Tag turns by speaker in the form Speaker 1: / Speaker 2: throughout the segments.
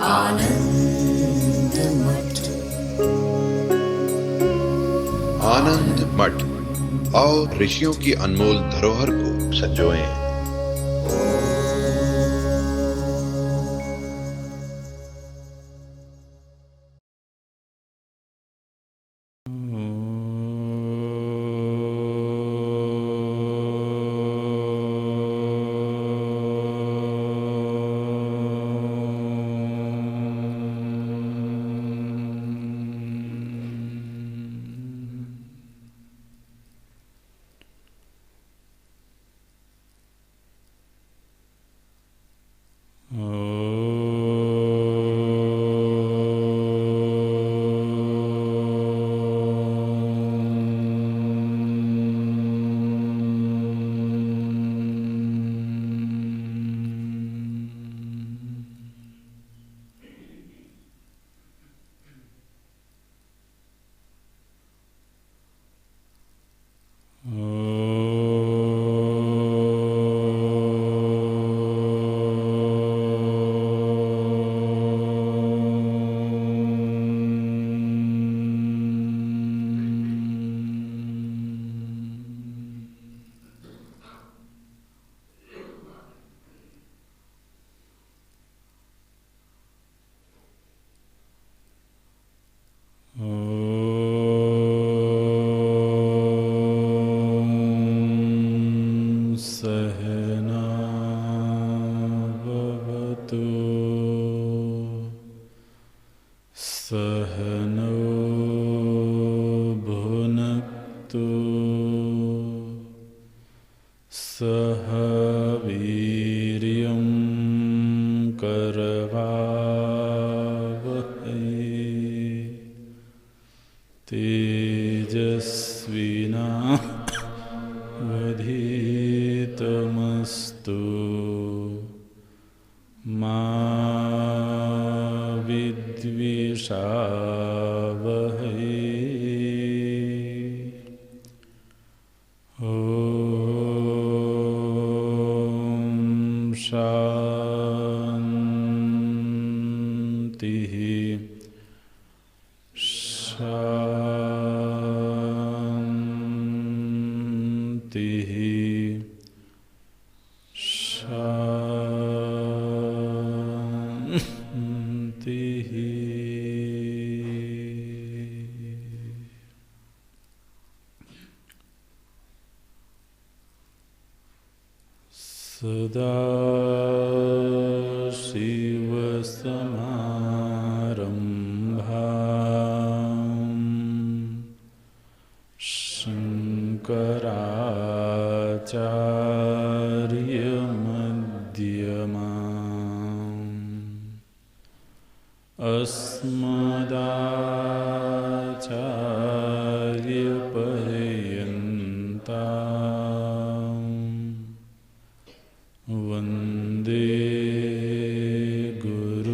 Speaker 1: आनंद मठ।
Speaker 2: आनंद मठ और ऋषियों की अनमोल धरोहर को संजोएं।
Speaker 3: सह वीर्यं करवावहै तेजस्विनावधीतमस्तु मा विद्विषावहै। शान्तिः शान्तिः शान्तिः। सदाशिवसमारम्भाम् शङ्कराचार्यमध्यमाम् अस्मदाचार्यपर्यन्ताम् वन्दे गुरुपरम्पराम्।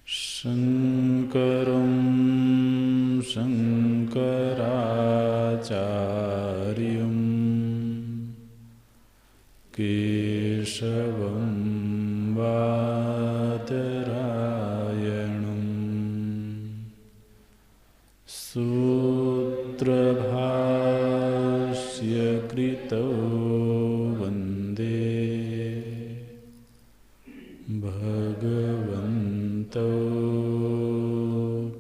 Speaker 3: शङ्करं शङ्कराचार्यं केशवं बादरायणं सूत्रभाष्यकृतौ वन्दे भगवन्तौ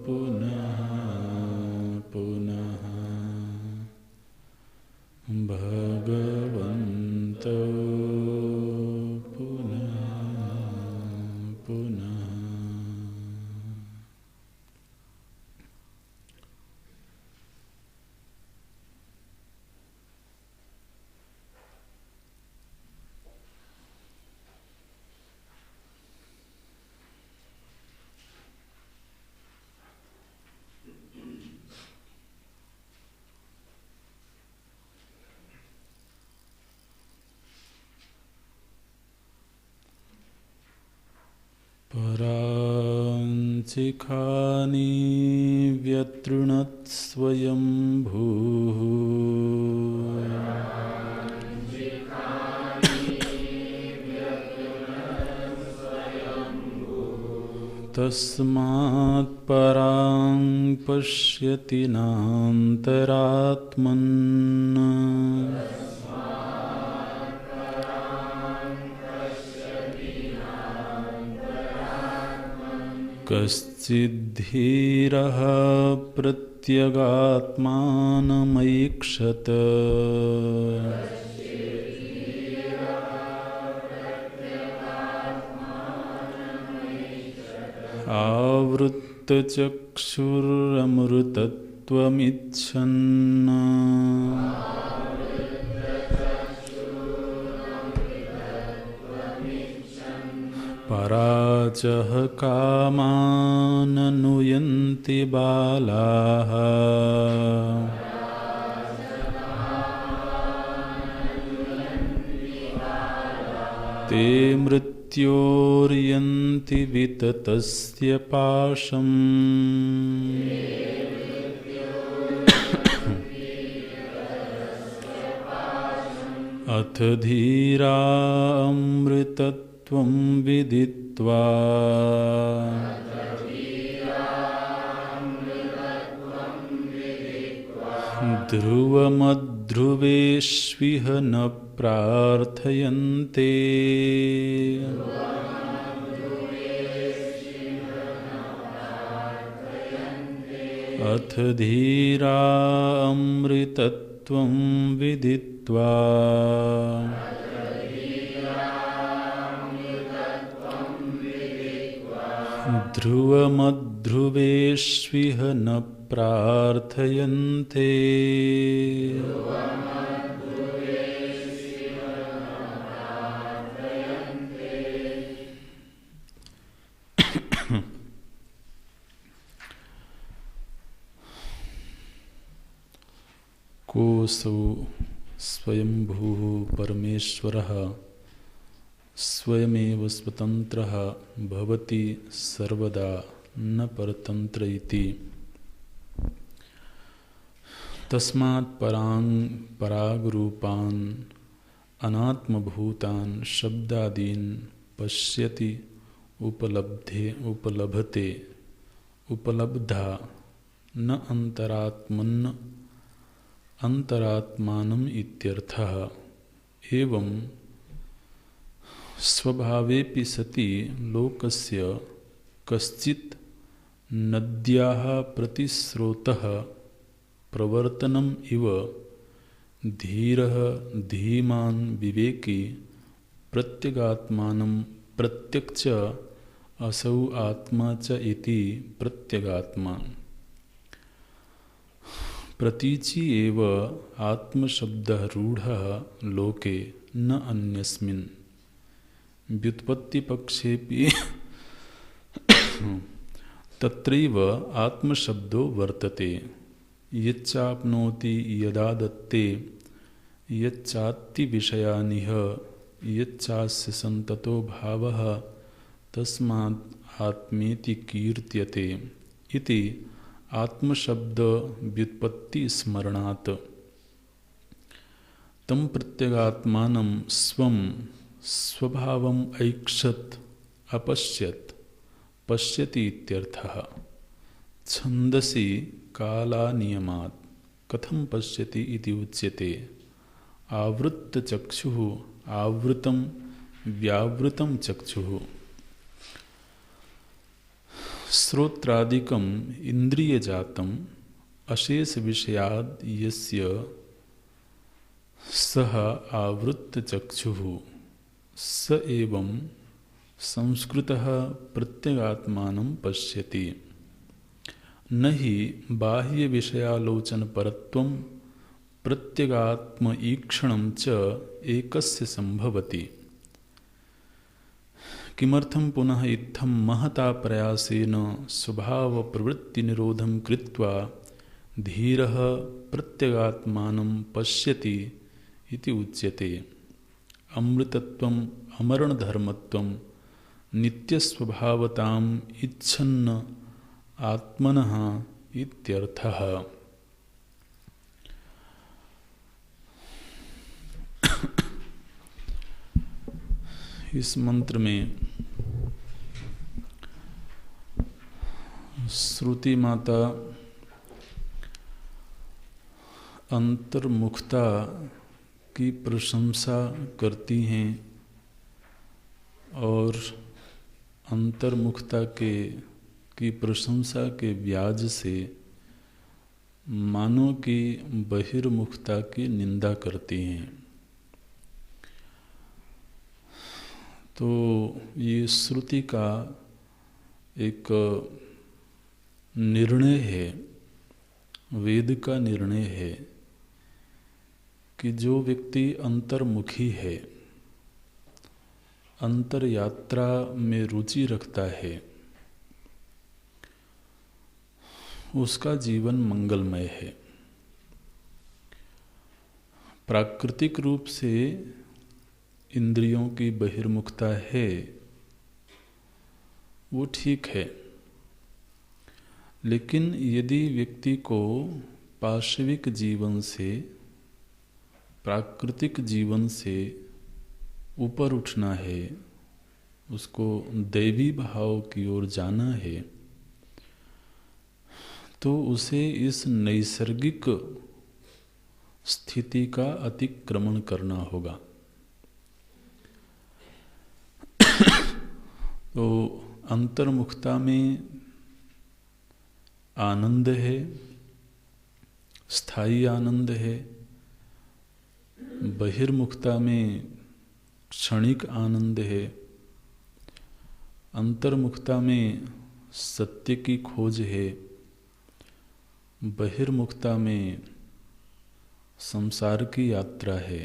Speaker 3: पुनः पुनः भगवन्तौ पुनः पुनः। पराञ्चिखानि व्यतृणत् स्वयंभूः तस्मात् परां पश्यति नान्तरात्मन् कश्चिद्धीरः प्रत्यगात्मानमैक्षत आवृत्तचक्षुरमृतत्वमिच्छन् पराचः कामाननुयन्ति बालाः ते मृत्योर्यन्ति विततस्य पाशम् अथ धीरा अमृतत्वं विदित्वा ध्रुवमध्रुवेष्विह न प्रार्थयन्ते अथ धीरा अमृतत्वं विदित्वा ध्रुवमध्रुवेष्विह न प्रार्थयन्ते कोऽसौ स्वयंभूः परमेश्वरः स्वयमेव स्वतन्त्रः भवति सर्वदा न परतन्त्र इति। तस्मात् परागरूपान् अनात्मभूतान् शब्दादीन् पश्यति उपलभते उपलब्धा न अंतरात्मानम् इत्यर्थः। एवं स्वभावेपि सति लोकस्य कश्चित् नद्याः प्रतिस्रोतः प्रवर्तनम् इव धीरः धीमान् विवेकी प्रत्यगात्मानं प्रत्यक्ष असौ आत्मा च इति प्रत्यगात्मा। प्रतीचि एव आत्मशब्दः रूढः लोके न अन्यस्मिन्। व्युत्पत्तिपक्षेपि तत्रैव आत्मशब्दो वर्तते। यच्चाप्नोति यदा दत्ते यच्चात्ति विषयानिह यच्चास्य संततो भावः तस्मात् आत्मेति कीर्त्यते इति आत्मशब्द व्युत्पत्ति स्मरणात्। तम प्रत्यगात्मानं स्वं स्वभावम् ऐक्षत अपश्यत पश्यति इत्यर्थः। छन्दसि कालानियमात् कथं पश्यति इति उच्यते। आवृत्तचक्षुः आवृतं व्यावृतं चक्षुः। श्रोत्रादिकम् इन्द्रियजातम् अशेष विषयाद् यस्य सः आवृत्तचक्षुः स एवं संस्कृतः प्रत्यगात्मानं पश्यति। न हि बाह्यविषयालोचनपरत्वं प्रत्यगात्म ईक्षणं च एकस्य संभवति। किमर्थं पुनः इत्थं महता प्रयासेन स्वभावप्रवृत्तिनिरोधं कृत्वा धीरः प्रत्यगात्मानं पश्यति इति उच्यते। अमृतत्वम् अमरणधर्मत्वं नित्यस्वभावताम् इच्छन्न आत्मनः इत्यर्थः। इस मंत्र में श्रुति माता अंतर्मुखता की प्रशंसा करती हैं और अंतर्मुखता की प्रशंसा के ब्याज से मानव की बहिर्मुखता की निंदा करती हैं। तो ये श्रुति का एक निर्णय है, वेद का निर्णय है कि जो व्यक्ति अंतर्मुखी है, अंतर यात्रा में रुचि रखता है, उसका जीवन मंगलमय है। प्राकृतिक रूप से इंद्रियों की बहिर्मुखता है, वो ठीक है, लेकिन यदि व्यक्ति को पाशविक जीवन से, प्राकृतिक जीवन से ऊपर उठना है, उसको दैवी भाव की ओर जाना है, तो उसे इस नैसर्गिक स्थिति का अतिक्रमण करना होगा। तो अंतर्मुखता में आनंद है, स्थायी आनंद है, बहिर्मुखता में क्षणिक आनंद है, अंतर्मुखता में सत्य की खोज है, बहिर्मुखता में संसार की यात्रा है।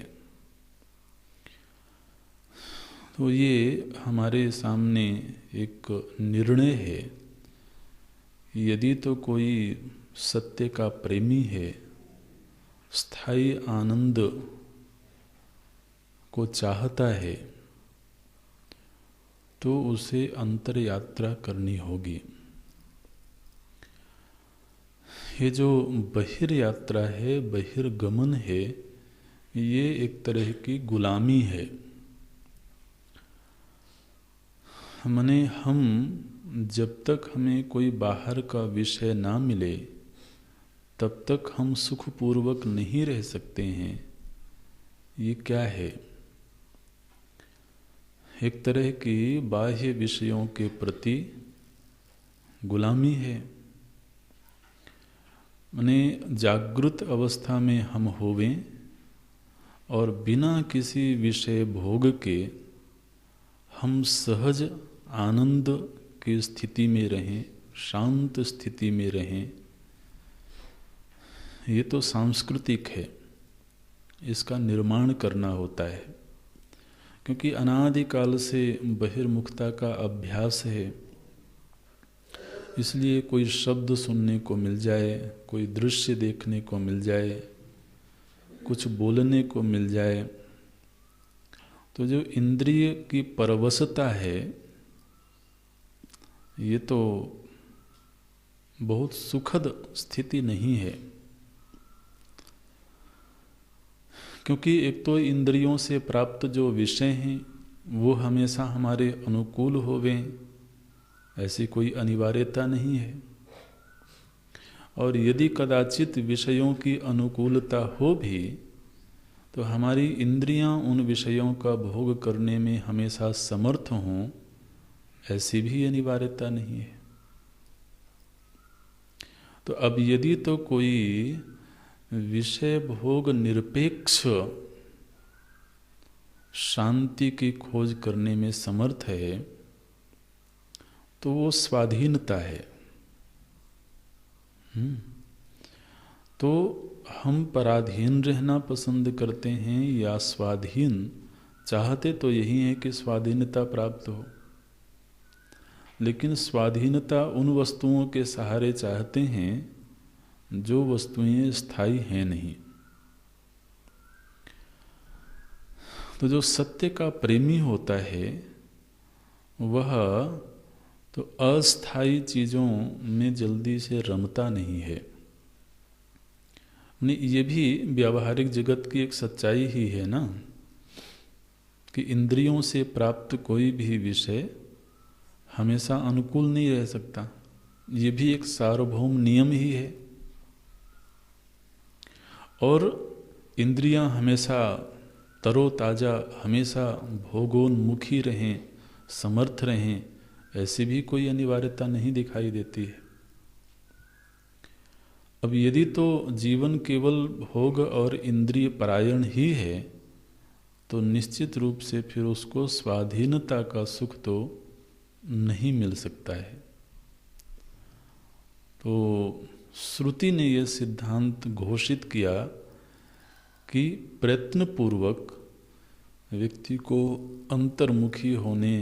Speaker 3: तो ये हमारे सामने एक निर्णय है। यदि तो कोई सत्य का प्रेमी है, स्थायी आनंद को चाहता है, तो उसे अंतर यात्रा करनी होगी। ये जो बहिर्यात्रा है, बहिर्गमन है, ये एक तरह की गुलामी है। माने हम जब तक हमें कोई बाहर का विषय ना मिले, तब तक हम सुखपूर्वक नहीं रह सकते हैं। ये क्या है? एक तरह की बाह्य विषयों के प्रति गुलामी है। माने जागृत अवस्था में हम होवें और बिना किसी विषय भोग के हम सहज आनंद की स्थिति में रहें, शांत स्थिति में रहें, ये तो सांस्कृतिक है। इसका निर्माण करना होता है, क्योंकि अनादिकाल से बहिर्मुखता का अभ्यास है। इसलिए कोई शब्द सुनने को मिल जाए, कोई दृश्य देखने को मिल जाए, कुछ बोलने को मिल जाए, तो जो इंद्रिय की परवशता है, ये तो बहुत सुखद स्थिति नहीं है। क्योंकि एक तो इंद्रियों से प्राप्त जो विषय हैं वो हमेशा हमारे अनुकूल होवें, ऐसी कोई अनिवार्यता नहीं है। और यदि कदाचित विषयों की अनुकूलता हो भी, तो हमारी इंद्रियां उन विषयों का भोग करने में हमेशा समर्थ हों, ऐसी भी अनिवार्यता नहीं है। तो अब यदि तो कोई विषय भोग निरपेक्ष शांति की खोज करने में समर्थ है, तो वो स्वाधीनता है। तो हम पराधीन रहना पसंद करते हैं या स्वाधीन? चाहते तो यही है कि स्वाधीनता प्राप्त हो, लेकिन स्वाधीनता उन वस्तुओं के सहारे चाहते हैं जो वस्तुएं स्थायी हैं नहीं। तो जो सत्य का प्रेमी होता है, वह तो अस्थायी चीज़ों में जल्दी से रमता नहीं है। नहीं, ये भी व्यावहारिक जगत की एक सच्चाई ही है ना, कि इंद्रियों से प्राप्त कोई भी विषय हमेशा अनुकूल नहीं रह सकता। ये भी एक सार्वभौम नियम ही है। और इंद्रियां हमेशा तरोताज़ा, हमेशा भोगोन्मुखी रहें, समर्थ रहें, ऐसी भी कोई अनिवार्यता नहीं दिखाई देती है। अब यदि तो जीवन केवल भोग और इंद्रिय परायण ही है, तो निश्चित रूप से फिर उसको स्वाधीनता का सुख तो नहीं मिल सकता है। तो श्रुति ने यह सिद्धांत घोषित किया कि प्रयत्नपूर्वक व्यक्ति को अंतर्मुखी होने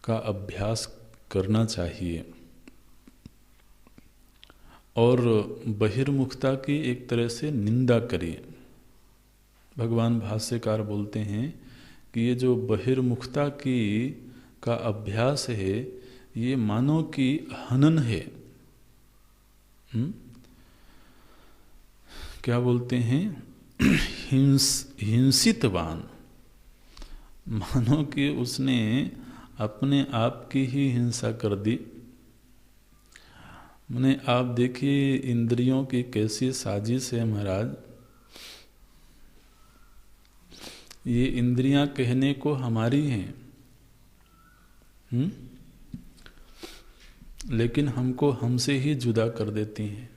Speaker 3: का अभ्यास करना चाहिए और बहिर्मुखता की एक तरह से निंदा करिए। भगवान भाष्यकार बोलते हैं कि ये जो बहिर्मुखता का अभ्यास है, ये मानव की हनन है। क्या बोलते हैं? हिंसितवान, मानो कि उसने अपने आप की ही हिंसा कर दी। मैंने आप देखिए इंद्रियों की कैसी साजिश है महाराज। ये इंद्रियां कहने को हमारी हैं, लेकिन हमको हमसे ही जुदा कर देती हैं।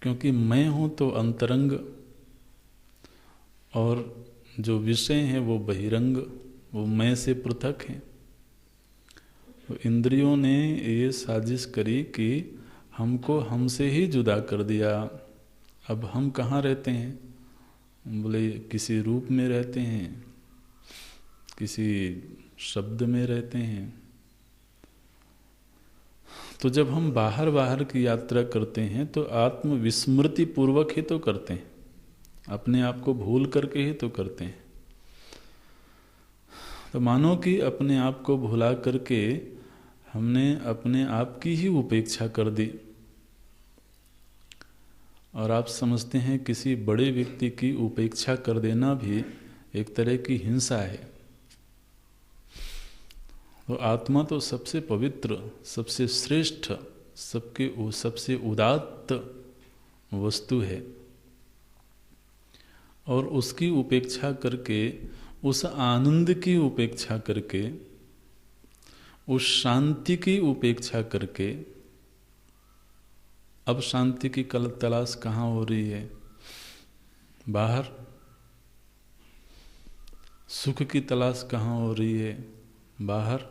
Speaker 3: क्योंकि मैं हूं तो अंतरंग और जो विषय हैं वो बहिरंग, वो मैं से पृथक हैं। तो इंद्रियों ने ये साजिश करी कि हमको हमसे ही जुदा कर दिया। अब हम कहाँ रहते हैं? बोले किसी रूप में रहते हैं, किसी शब्द में रहते हैं। तो जब हम बाहर बाहर की यात्रा करते हैं तो आत्मविस्मृति पूर्वक ही तो करते हैं, अपने आप को भूल करके ही तो करते हैं। तो मानो कि अपने आप को भुला करके हमने अपने आप की ही उपेक्षा कर दी। और आप समझते हैं किसी बड़े व्यक्ति की उपेक्षा कर देना भी एक तरह की हिंसा है। तो आत्मा तो सबसे पवित्र, सबसे श्रेष्ठ, सबसे उदात्त वस्तु है, और उसकी उपेक्षा करके, उस आनंद की उपेक्षा करके, उस शांति की उपेक्षा करके, अब शांति की तलाश कहाँ हो रही है? बाहर। सुख की तलाश कहाँ हो रही है? बाहर।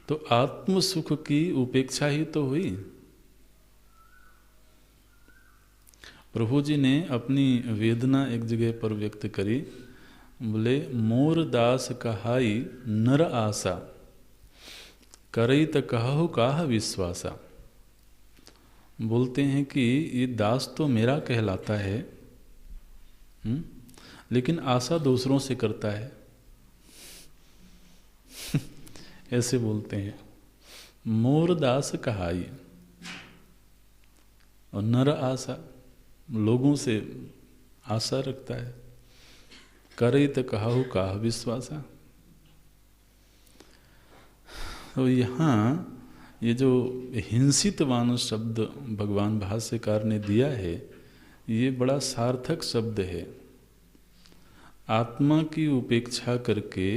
Speaker 3: तो आत्म सुख की उपेक्षा ही तो हुई। प्रभु जी ने अपनी वेदना एक जगह पर व्यक्त करी। बोले, मोर दास कहाई नर आशा, करई त कहु काह विश्वासा। बोलते हैं कि ये दास तो मेरा कहलाता है, लेकिन आशा दूसरों से करता है। ऐसे बोलते हैं, मोर दास कहाई, और नर आशा, लोगों से आशा रखता है। करे तो कहु काह विश्वासा। तो यहाँ ये जो हिंसितवान शब्द भगवान भाष्यकार ने दिया है, ये बड़ा सार्थक शब्द है। आत्मा की उपेक्षा करके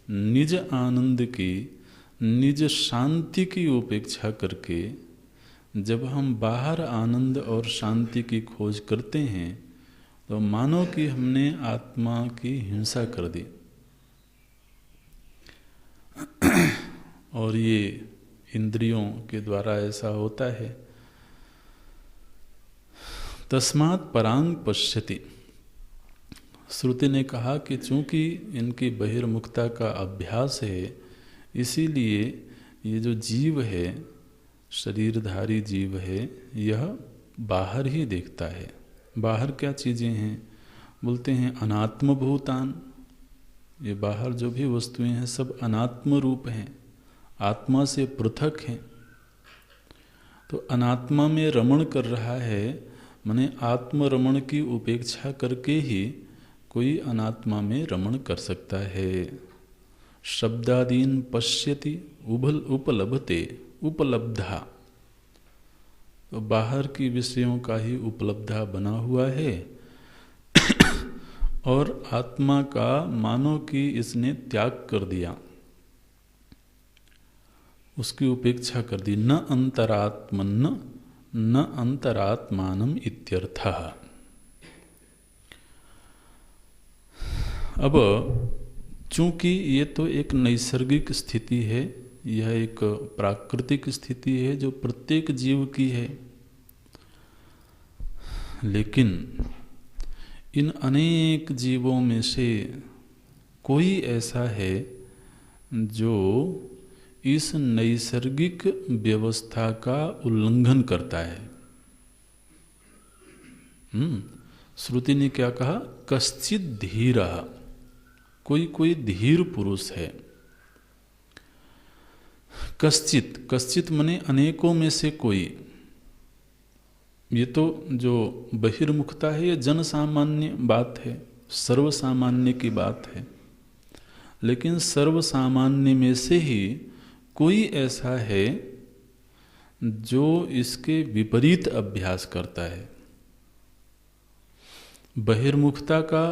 Speaker 3: निज आनंद की, निज शांति की उपेक्षा करके जब हम बाहर आनंद और शांति की खोज करते हैं, तो मानो कि हमने आत्मा की हिंसा कर दी। और ये इंद्रियों के द्वारा ऐसा होता है। तस्मात् परांग पश्यति। श्रुति ने कहा कि चूंकि इनकी बहिर्मुखता का अभ्यास है, इसीलिए ये जो जीव है, शरीरधारी जीव है, यह बाहर ही देखता है। बाहर क्या चीज़ें हैं? बोलते हैं अनात्म भूतान। ये बाहर जो भी वस्तुएं हैं सब अनात्म रूप हैं, आत्मा से पृथक हैं। तो अनात्मा में रमण कर रहा है, माने आत्मरमण की उपेक्षा करके ही कोई अनात्मा में रमण कर सकता है। शब्दादीन पश्यति उपलब्धते उपलब्धा, तो बाहर की विषयों का ही उपलब्धा बना हुआ है और आत्मा का मानो कि इसने त्याग कर दिया, उसकी उपेक्षा कर दी। न अंतरात्मन्न न अंतरात्मानम इत्यर्थः। अब चूंकि ये तो एक नैसर्गिक स्थिति है, यह एक प्राकृतिक स्थिति है जो प्रत्येक जीव की है, लेकिन इन अनेक जीवों में से कोई ऐसा है जो इस नैसर्गिक व्यवस्था का उल्लंघन करता है। श्रुति ने क्या कहा? कश्चित धीरः, कोई धीर पुरुष है। कश्चित, कश्चित मने अनेकों में से कोई। ये तो जो बहिर्मुखता है ये जन सामान्य बात है, सर्वसामान्य की बात है, लेकिन सर्वसामान्य में से ही कोई ऐसा है जो इसके विपरीत अभ्यास करता है। बहिर्मुखता का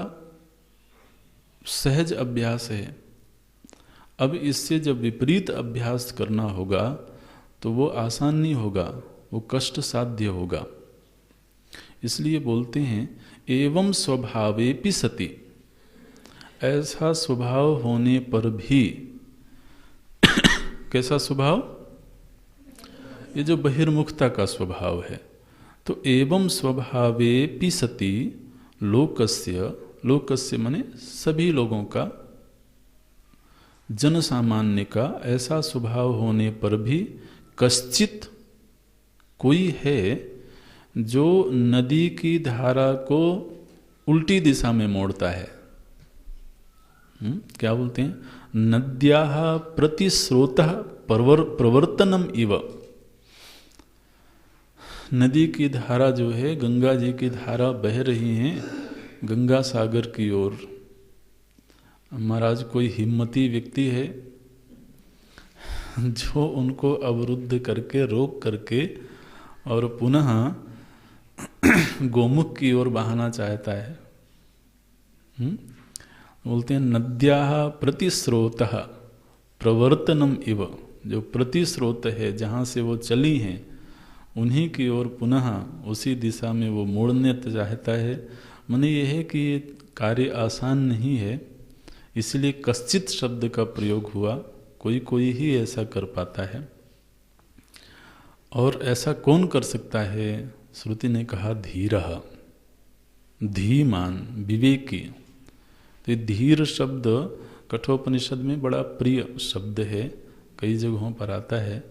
Speaker 3: सहज अभ्यास है, अब इससे जब विपरीत अभ्यास करना होगा तो वो आसान नहीं होगा, वो कष्ट साध्य होगा। इसलिए बोलते हैं एवं स्वभावेपि सति, ऐसा स्वभाव होने पर भी कैसा स्वभाव? ये जो बहिर्मुखता का स्वभाव है। तो एवं स्वभावेपि सति लोकस्य, लोकस्य माने सभी लोगों का, जन सामान्य का ऐसा स्वभाव होने पर भी कश्चित, कोई है जो नदी की धारा को उल्टी दिशा में मोड़ता है। क्या बोलते हैं? नद्याः प्रतिस्रोतः प्रवर्तनम इव। नदी की धारा जो है, गंगा जी की धारा बह रही है गंगा सागर की ओर। महाराज कोई हिम्मती व्यक्ति है जो उनको अवरुद्ध करके, रोक करके और पुनः गोमुख की ओर बहाना चाहता है। बोलते हैं नद्याः प्रतिस्रोतः प्रवर्तनम इव, जो प्रतिस्रोत है जहाँ से वो चली हैं उन्हीं की ओर पुनः उसी दिशा में वो मोड़ने चाहता है। माने यह है कि ये कार्य आसान नहीं है, इसलिए कश्चित शब्द का प्रयोग हुआ। कोई ही ऐसा कर पाता है। और ऐसा कौन कर सकता है? श्रुति ने कहा धीरः, धीमान, विवेकी। तो ये धीर शब्द कठोपनिषद में बड़ा प्रिय शब्द है, कई जगहों पर आता है।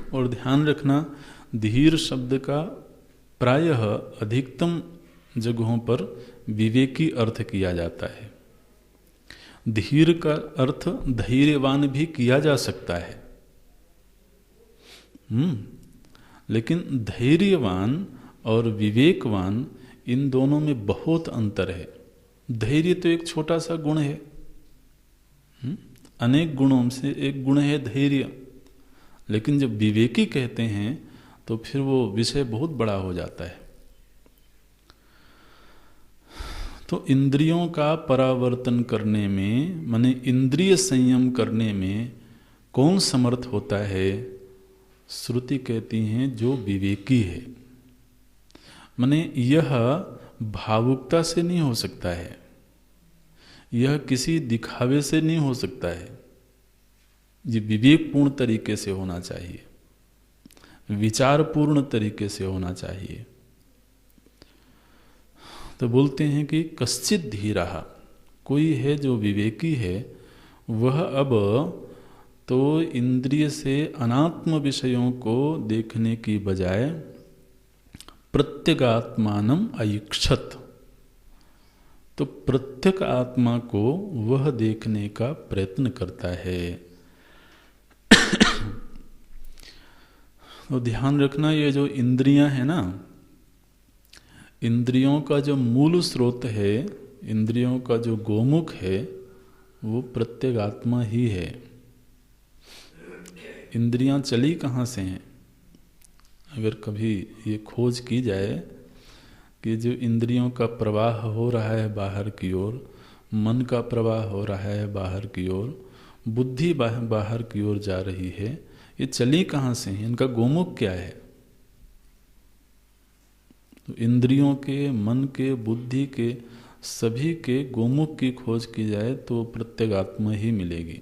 Speaker 3: और ध्यान रखना, धीर शब्द का प्रायः अधिकतम जगहों पर विवेकी अर्थ किया जाता है। धीर का अर्थ धैर्यवान भी किया जा सकता है। लेकिन धैर्यवान और विवेकवान, इन दोनों में बहुत अंतर है। धैर्य तो एक छोटा सा गुण है, अनेक गुणों से एक गुण है धैर्य। लेकिन जब विवेकी कहते हैं तो फिर वो विषय बहुत बड़ा हो जाता है। तो इंद्रियों का परावर्तन करने में, माने इंद्रिय संयम करने में कौन समर्थ होता है? श्रुति कहती हैं जो विवेकी है। माने यह भावुकता से नहीं हो सकता है, यह किसी दिखावे से नहीं हो सकता है, ये विवेकपूर्ण तरीके से होना चाहिए, विचारपूर्ण तरीके से होना चाहिए। तो बोलते हैं कि कश्चित धीरः, कोई है जो विवेकी है, वह अब तो इंद्रिय से अनात्म विषयों को देखने की बजाय प्रत्यगात्मानम ऐक्षत, तो प्रत्यक आत्मा को वह देखने का प्रयत्न करता है। तो ध्यान रखना, ये जो इंद्रियां हैं ना, इंद्रियों का जो मूल स्रोत है, इंद्रियों का जो गोमुख है, वो प्रत्यगात्मा ही है। इंद्रियां चली कहाँ से हैं? अगर कभी ये खोज की जाए कि जो इंद्रियों का प्रवाह हो रहा है बाहर की ओर, मन का प्रवाह हो रहा है बाहर की ओर, बुद्धि बाहर की ओर जा रही है, ये चली कहाँ से हैं? इनका गोमुख क्या है? तो इंद्रियों के, मन के, बुद्धि के, सभी के गोमुख की खोज की जाए तो प्रत्यगात्मा ही मिलेगी।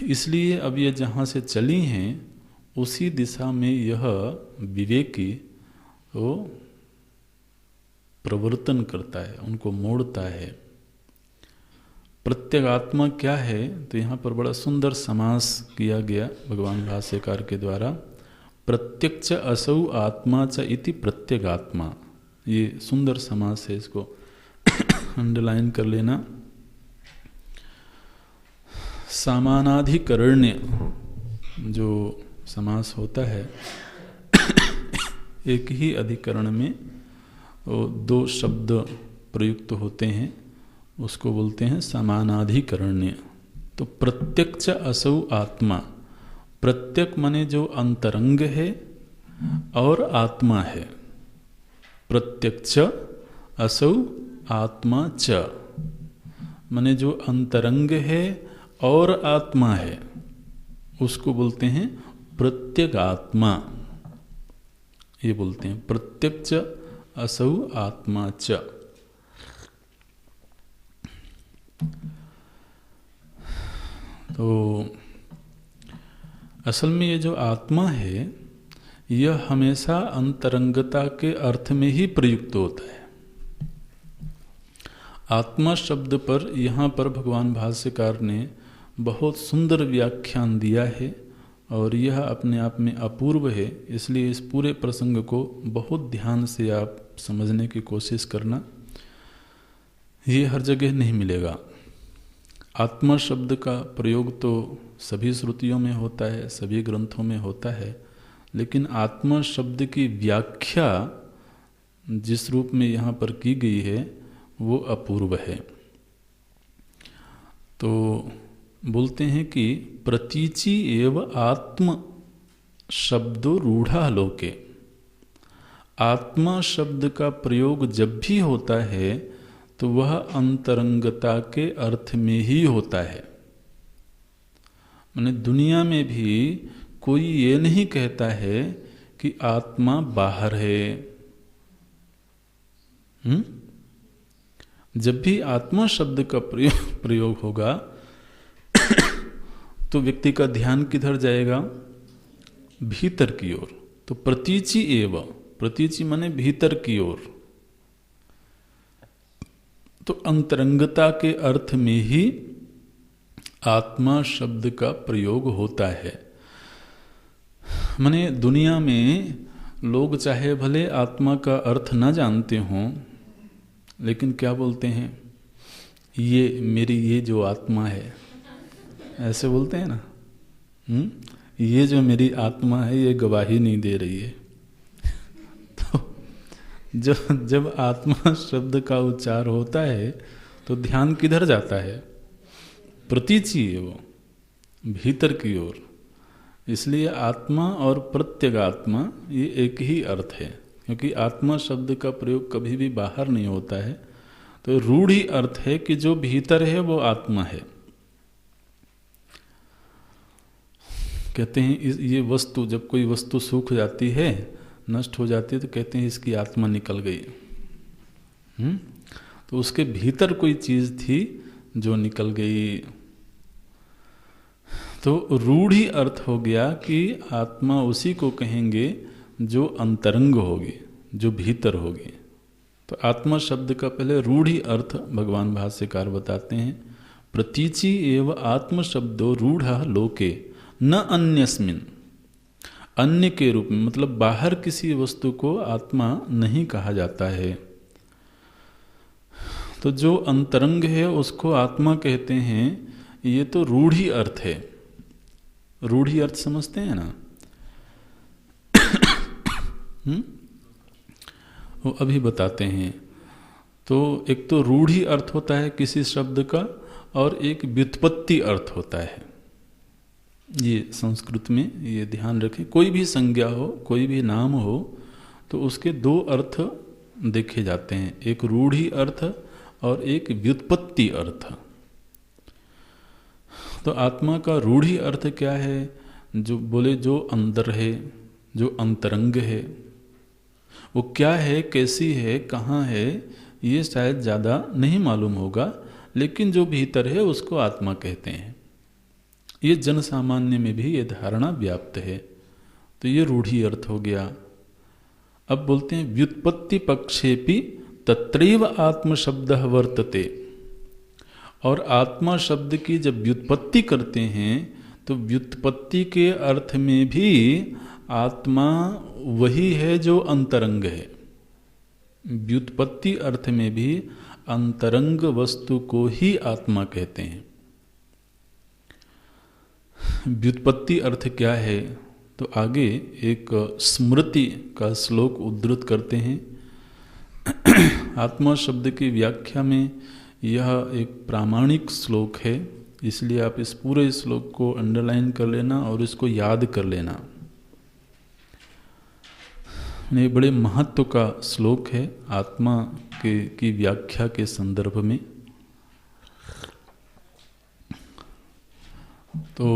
Speaker 3: इसलिए अब ये जहाँ से चली हैं उसी दिशा में यह विवेकी वो प्रवर्तन करता है, उनको मोड़ता है। प्रत्यगात्मा क्या है? तो यहाँ पर बड़ा सुंदर समास किया गया भगवान भाष्यकार के द्वारा। प्रत्यक्ष असौ आत्मा च इति प्रत्यगात्मा, ये सुंदर समास है, इसको अंडरलाइन कर लेना। सामानाधिकरण्य जो समास होता है, एक ही अधिकरण में वो दो शब्द प्रयुक्त होते हैं, उसको बोलते हैं समानाधिकरण्य। तो प्रत्यक्ष असौ आत्मा, प्रत्यक माने जो अंतरंग है और आत्मा है। प्रत्यक्ष असौ आत्मा च माने जो अंतरंग है और आत्मा है, उसको बोलते हैं प्रत्यगात्मा। ये बोलते हैं प्रत्यक्ष असौ आत्मा च। तो असल में ये जो आत्मा है यह हमेशा अंतरंगता के अर्थ में ही प्रयुक्त होता है। आत्मा शब्द पर यहाँ पर भगवान भाष्यकार ने बहुत सुंदर व्याख्यान दिया है और यह अपने आप में अपूर्व है। इसलिए इस पूरे प्रसंग को बहुत ध्यान से आप समझने की कोशिश करना, ये हर जगह नहीं मिलेगा। आत्मा शब्द का प्रयोग तो सभी श्रुतियों में होता है, सभी ग्रंथों में होता है, लेकिन आत्मा शब्द की व्याख्या जिस रूप में यहाँ पर की गई है वो अपूर्व है। तो बोलते हैं कि प्रतीचि एव आत्म शब्दो रूढ़ा लोके। आत्मा शब्द का प्रयोग जब भी होता है तो वह अंतरंगता के अर्थ में ही होता है। माने दुनिया में भी कोई ये नहीं कहता है कि आत्मा बाहर है। जब भी आत्मा शब्द का प्रयोग होगा तो व्यक्ति का ध्यान किधर जाएगा? भीतर की ओर। तो प्रतीचि एव, प्रतीचि माने भीतर की ओर। तो अंतरंगता के अर्थ में ही आत्मा शब्द का प्रयोग होता है। माने दुनिया में लोग चाहे भले आत्मा का अर्थ न जानते हों, लेकिन क्या बोलते हैं? ये मेरी ये जो आत्मा है, ऐसे बोलते हैं ना। ये जो मेरी आत्मा है ये गवाही नहीं दे रही है। तो जब आत्मा शब्द का उच्चार होता है तो ध्यान किधर जाता है? प्रतीचि है वो, भीतर की ओर। इसलिए आत्मा और प्रत्यगात्मा ये एक ही अर्थ है, क्योंकि आत्मा शब्द का प्रयोग कभी भी बाहर नहीं होता है। तो रूढ़ ही अर्थ है कि जो भीतर है वो आत्मा है। कहते हैं ये वस्तु, जब कोई वस्तु सूख जाती है, नष्ट हो जाती है, तो कहते हैं इसकी आत्मा निकल गई। तो उसके भीतर कोई चीज थी जो निकल गई। तो रूढ़ी अर्थ हो गया कि आत्मा उसी को कहेंगे जो अंतरंग होगी, जो भीतर होगी। तो आत्मा शब्द का पहले रूढ़ी अर्थ भगवान भाष्यकार बताते हैं। प्रतीचि एव आत्म शब्दो रूढ़ लोके न अन्यस्मिन, अन्य के रूप में, मतलब बाहर किसी वस्तु को आत्मा नहीं कहा जाता है। तो जो अंतरंग है उसको आत्मा कहते हैं। ये तो रूढ़ी अर्थ है। रूढ़ी अर्थ समझते हैं ना? वो अभी बताते हैं। तो एक तो रूढ़ी अर्थ होता है किसी शब्द का, और एक व्युत्पत्ति अर्थ होता है। ये संस्कृत में ये ध्यान रखें, कोई भी संज्ञा हो, कोई भी नाम हो, तो उसके दो अर्थ देखे जाते हैं, एक रूढ़ी अर्थ और एक व्युत्पत्ति अर्थ। तो आत्मा का रूढ़ी अर्थ क्या है? जो बोले जो अंदर है, जो अंतरंग है, वो क्या है, कैसी है, कहाँ है, ये शायद ज़्यादा नहीं मालूम होगा, लेकिन जो भीतर है उसको आत्मा कहते हैं। ये जन सामान्य में भी ये धारणा व्याप्त है। तो ये रूढ़ी अर्थ हो गया। अब बोलते हैं व्युत्पत्ति पक्षेपि तत्रैव आत्म शब्द वर्तते। और आत्मा शब्द की जब व्युत्पत्ति करते हैं तो व्युत्पत्ति के अर्थ में भी आत्मा वही है जो अंतरंग है। व्युत्पत्ति अर्थ में भी अंतरंग वस्तु को ही आत्मा कहते हैं। व्युत्पत्ति अर्थ क्या है? तो आगे एक स्मृति का श्लोक उद्धृत करते हैं। आत्मा शब्द की व्याख्या में यह एक प्रामाणिक श्लोक है, इसलिए आप इस पूरे श्लोक को अंडरलाइन कर लेना और इसको याद कर लेना। ये बड़े महत्व का श्लोक है आत्मा की व्याख्या के संदर्भ में। तो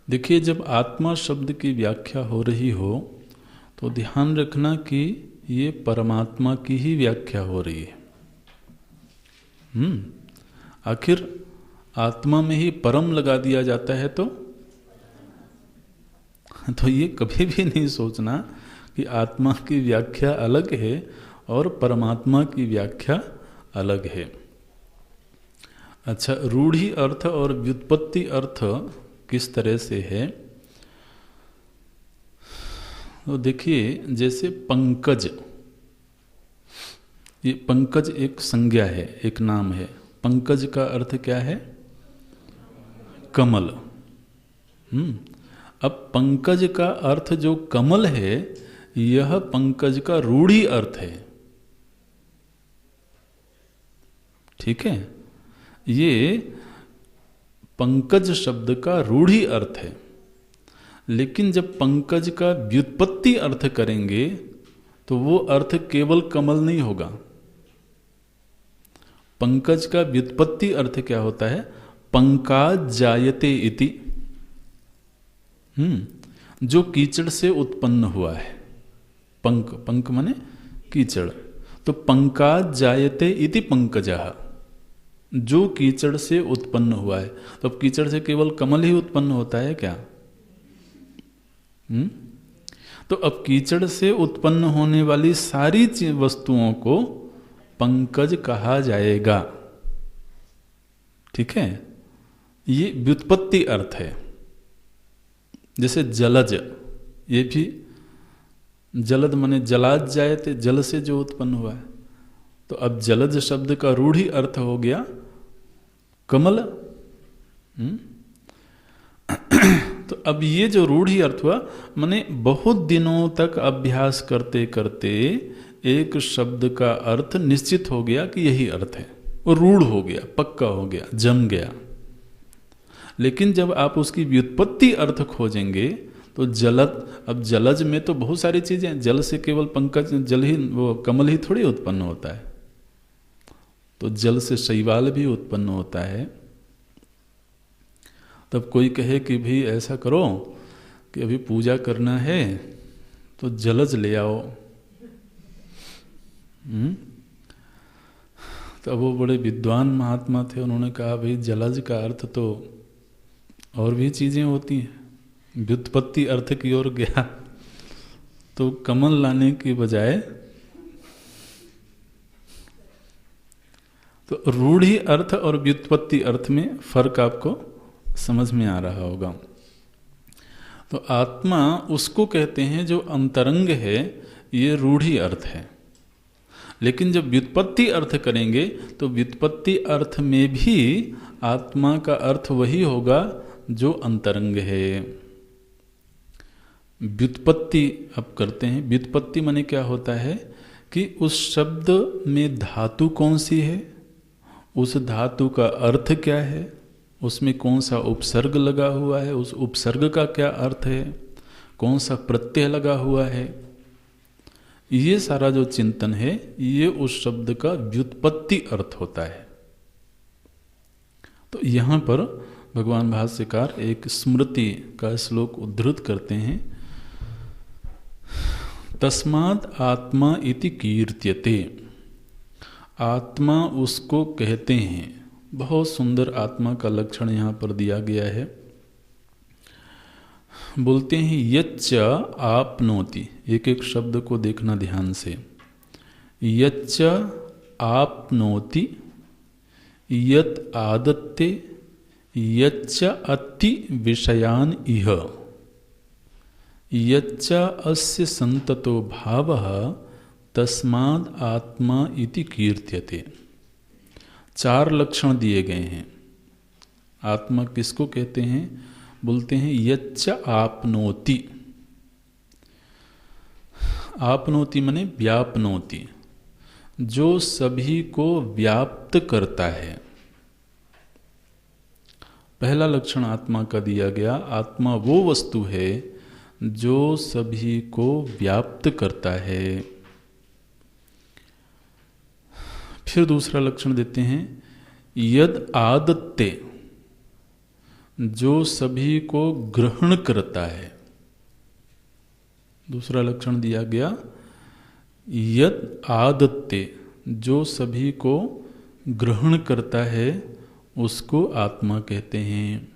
Speaker 3: देखिए, जब आत्मा शब्द की व्याख्या हो रही हो तो ध्यान रखना कि ये परमात्मा की ही व्याख्या हो रही है। आखिर आत्मा में ही परम लगा दिया जाता है तो ये कभी भी नहीं सोचना कि आत्मा की व्याख्या अलग है और परमात्मा की व्याख्या अलग है। अच्छा, रूढ़ी अर्थ और व्युत्पत्ति अर्थ किस तरह से है? तो देखिए, जैसे पंकज, ये पंकज एक संज्ञा है, एक नाम है। पंकज का अर्थ क्या है? कमल। अब पंकज का अर्थ जो कमल है, यह पंकज का रूढ़ी अर्थ है। ठीक है, ये पंकज शब्द का रूढ़ी अर्थ है। लेकिन जब पंकज का व्युत्पत्ति अर्थ करेंगे तो वो अर्थ केवल कमल नहीं होगा। पंकज का व्युत्पत्ति अर्थ क्या होता है? पंकाज जायते इति, जो कीचड़ से उत्पन्न हुआ है। पंक, पंक माने कीचड़। तो पंकाज जायते इति पंकजः, जो कीचड़ से उत्पन्न हुआ है। तो अब कीचड़ से केवल कमल ही उत्पन्न होता है क्या? तो अब कीचड़ से उत्पन्न होने वाली सारी वस्तुओं को पंकज कहा जाएगा। ठीक है, ये व्युत्पत्ति अर्थ है। जैसे जलज, ये भी जलद माने जलाद जायते, जल से जो उत्पन्न हुआ है। तो अब जलज शब्द का रूढ़ी अर्थ हो गया कमल। तो अब ये जो रूढ़ी अर्थ हुआ, माने बहुत दिनों तक अभ्यास करते करते एक शब्द का अर्थ निश्चित हो गया कि यही अर्थ है, वो रूढ़ हो गया, पक्का हो गया, जम गया। लेकिन जब आप उसकी व्युत्पत्ति अर्थ खोजेंगे तो जलद, अब जलज में तो बहुत सारी चीजें, जल से केवल पंकज, जल ही, वो कमल ही थोड़ी उत्पन्न होता है। तो जल से शैवाल भी उत्पन्न होता है। तब कोई कहे कि भाई ऐसा करो कि अभी पूजा करना है तो जलज ले आओ। तब वो बड़े विद्वान महात्मा थे, उन्होंने कहा भाई जलज का अर्थ तो और भी चीजें होती हैं। व्युत्पत्ति अर्थ की ओर गया तो कमल लाने की बजाय, तो रूढ़ी अर्थ और व्युत्पत्ति अर्थ में फर्क आपको समझ में आ रहा होगा। तो आत्मा उसको कहते हैं जो अंतरंग है, ये रूढ़ी अर्थ है। लेकिन जब व्युत्पत्ति अर्थ करेंगे तो व्युत्पत्ति अर्थ में भी आत्मा का अर्थ वही होगा जो अंतरंग है। व्युत्पत्ति अब करते हैं। व्युत्पत्ति माने क्या होता है कि उस शब्द में धातु कौन सी है, उस धातु का अर्थ क्या है, उसमें कौन सा उपसर्ग लगा हुआ है, उस उपसर्ग का क्या अर्थ है, कौन सा प्रत्यय लगा हुआ है, ये सारा जो चिंतन है ये उस शब्द का व्युत्पत्ति अर्थ होता है। तो यहाँ पर भगवान भाष्यकार एक स्मृति का श्लोक उद्धृत करते हैं, तस्माद् आत्मा इति कीर्त्यते। आत्मा उसको कहते हैं। बहुत सुंदर आत्मा का लक्षण यहाँ पर दिया गया है। बोलते हैं यच्च आपनोति, एक एक शब्द को देखना ध्यान से। यच्च आपनोति, यत् आदत्ते, यच्च अति विषयान इह, यच्च अस्य संततो भावः तस्माद् आत्मा इति कीर्त्यते। 4 लक्षण दिए गए हैं। आत्मा किसको कहते हैं? बोलते हैं यच्च आपनोति। आपनोति माने व्यापनोति, जो सभी को व्याप्त करता है। पहला लक्षण आत्मा का दिया गया। आत्मा वो वस्तु है जो सभी को व्याप्त करता है। फिर दूसरा लक्षण देते हैं यद आदत्ते, जो सभी को ग्रहण करता है। दूसरा लक्षण दिया गया यद आदत्ते, जो सभी को ग्रहण करता है उसको आत्मा कहते हैं।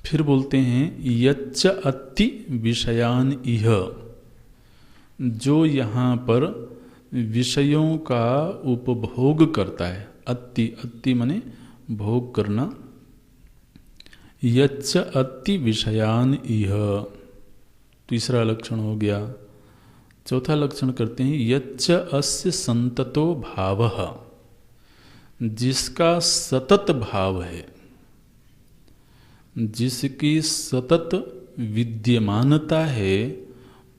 Speaker 3: फिर बोलते हैं यच्च अति विषयान इह, जो यहाँ पर विषयों का उपभोग करता है। अति, अति माने भोग करना। यच्च अति विषयान इह, तीसरा लक्षण हो गया। चौथा लक्षण करते हैं यच्च अस्य संततो भावः, जिसका सतत भाव है, जिसकी सतत विद्यमानता है,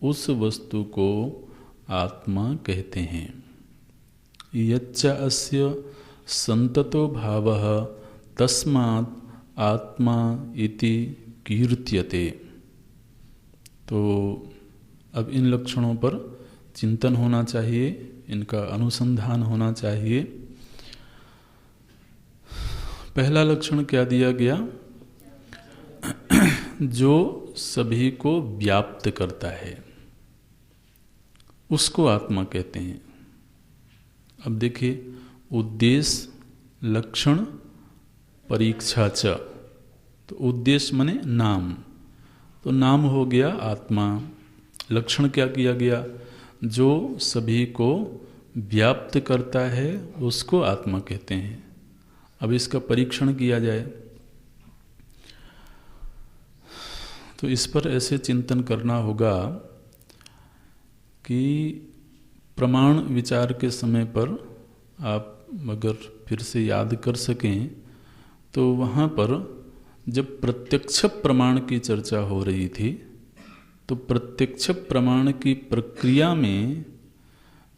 Speaker 3: उस वस्तु को आत्मा कहते हैं। यच्च अस्य संततो भावः तस्मात् आत्मा इति कीर्त्यते। तो अब इन लक्षणों पर चिंतन होना चाहिए, इनका अनुसंधान होना चाहिए। पहला लक्षण क्या दिया गया? जो सभी को व्याप्त करता है उसको आत्मा कहते हैं। अब देखिए, उद्देश्य, लक्षण, परीक्षा च। तो उद्देश्य माने नाम, तो नाम हो गया आत्मा। लक्षण क्या किया गया? जो सभी को व्याप्त करता है उसको आत्मा कहते हैं। अब इसका परीक्षण किया जाए तो इस पर ऐसे चिंतन करना होगा कि प्रमाण विचार के समय पर आप अगर फिर से याद कर सकें तो वहाँ पर जब प्रत्यक्ष प्रमाण की चर्चा हो रही थी तो प्रत्यक्ष प्रमाण की प्रक्रिया में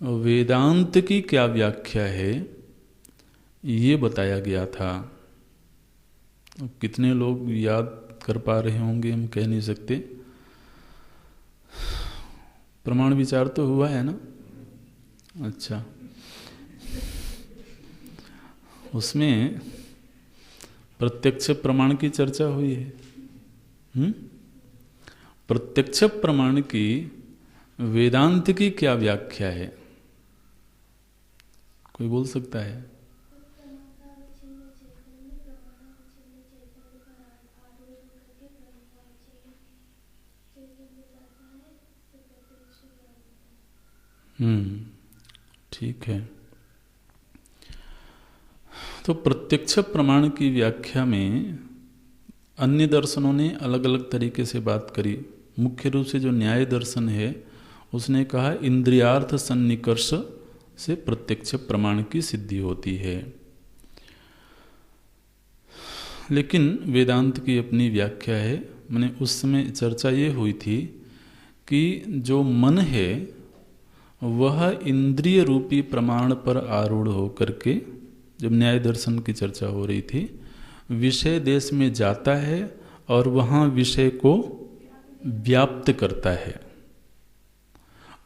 Speaker 3: वेदांत की क्या व्याख्या है ये बताया गया था। कितने लोग याद कर पा रहे होंगे हम कह नहीं सकते। प्रमाण विचार तो हुआ है ना? अच्छा, उसमें प्रत्यक्ष प्रमाण की चर्चा हुई है। प्रत्यक्ष प्रमाण की वेदांत की क्या व्याख्या है? कोई बोल सकता है? ठीक है। तो प्रत्यक्ष प्रमाण की व्याख्या में अन्य दर्शनों ने अलग अलग तरीके से बात करी। मुख्य रूप से जो न्याय दर्शन है उसने कहा इंद्रियार्थ सन्निकर्ष से प्रत्यक्ष प्रमाण की सिद्धि होती है। लेकिन वेदांत की अपनी व्याख्या है। मैंने उस समय चर्चा ये हुई थी कि जो मन है वह इंद्रिय रूपी प्रमाण पर आरूढ़ होकर के, जब न्याय दर्शन की चर्चा हो रही थी, विषय देश में जाता है और वहाँ विषय को व्याप्त करता है,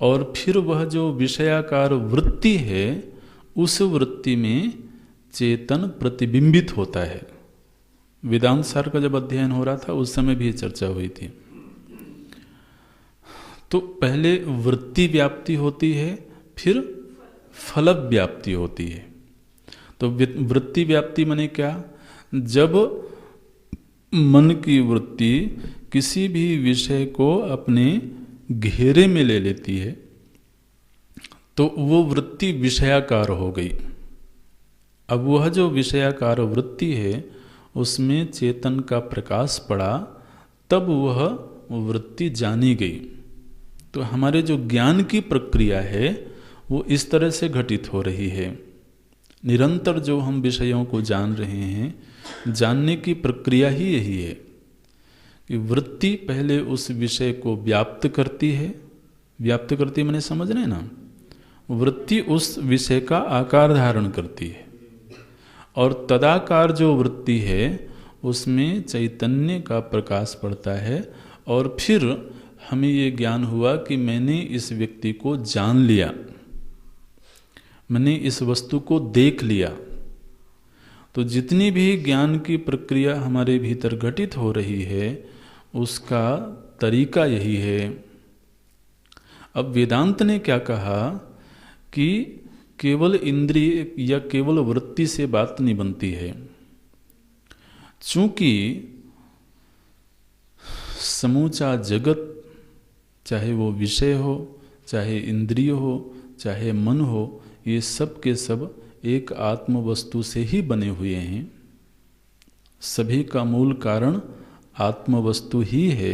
Speaker 3: और फिर वह जो विषयाकार वृत्ति है उस वृत्ति में चेतन प्रतिबिंबित होता है। वेदांत सार का जब अध्ययन हो रहा था उस समय भी चर्चा हुई थी। तो पहले वृत्ति व्याप्ति होती है, फिर फल व्याप्ति होती है। तो वृत्ति व्याप्ति माने क्या? जब मन की वृत्ति किसी भी विषय को अपने घेरे में ले लेती है तो वो वृत्ति विषयाकार हो गई। अब वह जो विषयाकार वृत्ति है उसमें चेतन का प्रकाश पड़ा, तब वह वृत्ति जानी गई। तो हमारे जो ज्ञान की प्रक्रिया है वो इस तरह से घटित हो रही है। निरंतर जो हम विषयों को जान रहे हैं, जानने की प्रक्रिया ही यही है कि वृत्ति पहले उस विषय को व्याप्त करती है। व्याप्त करती है मैंने समझ रहे ना, वृत्ति उस विषय का आकार धारण करती है, और तदाकार जो वृत्ति है उसमें चैतन्य का प्रकाश पड़ता है, और फिर हमें ये ज्ञान हुआ कि मैंने इस व्यक्ति को जान लिया, मैंने इस वस्तु को देख लिया। तो जितनी भी ज्ञान की प्रक्रिया हमारे भीतर घटित हो रही है उसका तरीका यही है। अब वेदांत ने क्या कहा कि केवल इंद्रिय या केवल वृत्ति से बात नहीं बनती है। चूंकि समूचा जगत, चाहे वो विषय हो, चाहे इंद्रिय हो, चाहे मन हो, ये सब के सब एक आत्म वस्तु से ही बने हुए हैं। सभी का मूल कारण आत्म वस्तु ही है।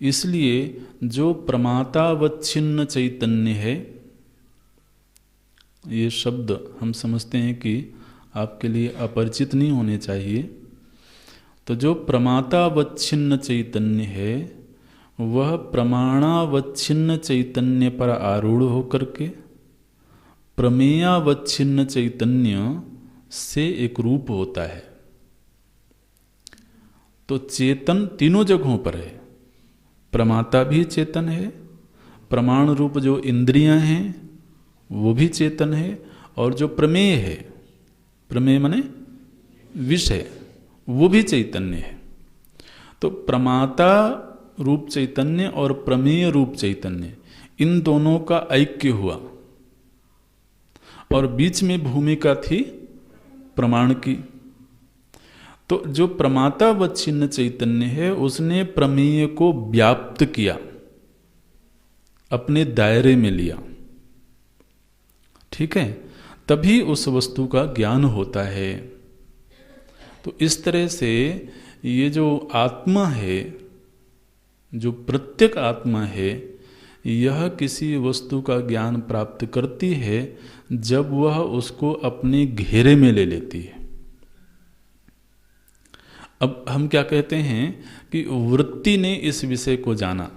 Speaker 3: इसलिए जो प्रमातावच्छिन्न चैतन्य है, ये शब्द हम समझते हैं कि आपके लिए अपरिचित नहीं होने चाहिए। तो जो प्रमातावच्छिन्न चैतन्य है वह प्रमाणावच्छिन्न चैतन्य पर आरूढ़ होकर के प्रमेयावच्छिन्न चैतन्य से एक रूप होता है। तो चेतन तीनों जगहों पर है। प्रमाता भी चेतन है, प्रमाण रूप जो इंद्रियां हैं वो भी चेतन है, और जो प्रमेय है, प्रमेय माने विषय, वो भी चैतन्य है। तो प्रमाता रूप चैतन्य और प्रमेय रूप चैतन्य, इन दोनों का ऐक्य हुआ, और बीच में भूमिका थी प्रमाण की। तो जो प्रमातावच्छिन्न चैतन्य है उसने प्रमेय को व्याप्त किया, अपने दायरे में लिया, ठीक है, तभी उस वस्तु का ज्ञान होता है। तो इस तरह से ये जो आत्मा है, जो प्रत्येक आत्मा है, यह किसी वस्तु का ज्ञान प्राप्त करती है जब वह उसको अपने घेरे में ले लेती है। अब हम क्या कहते हैं कि वृत्ति ने इस विषय को जाना।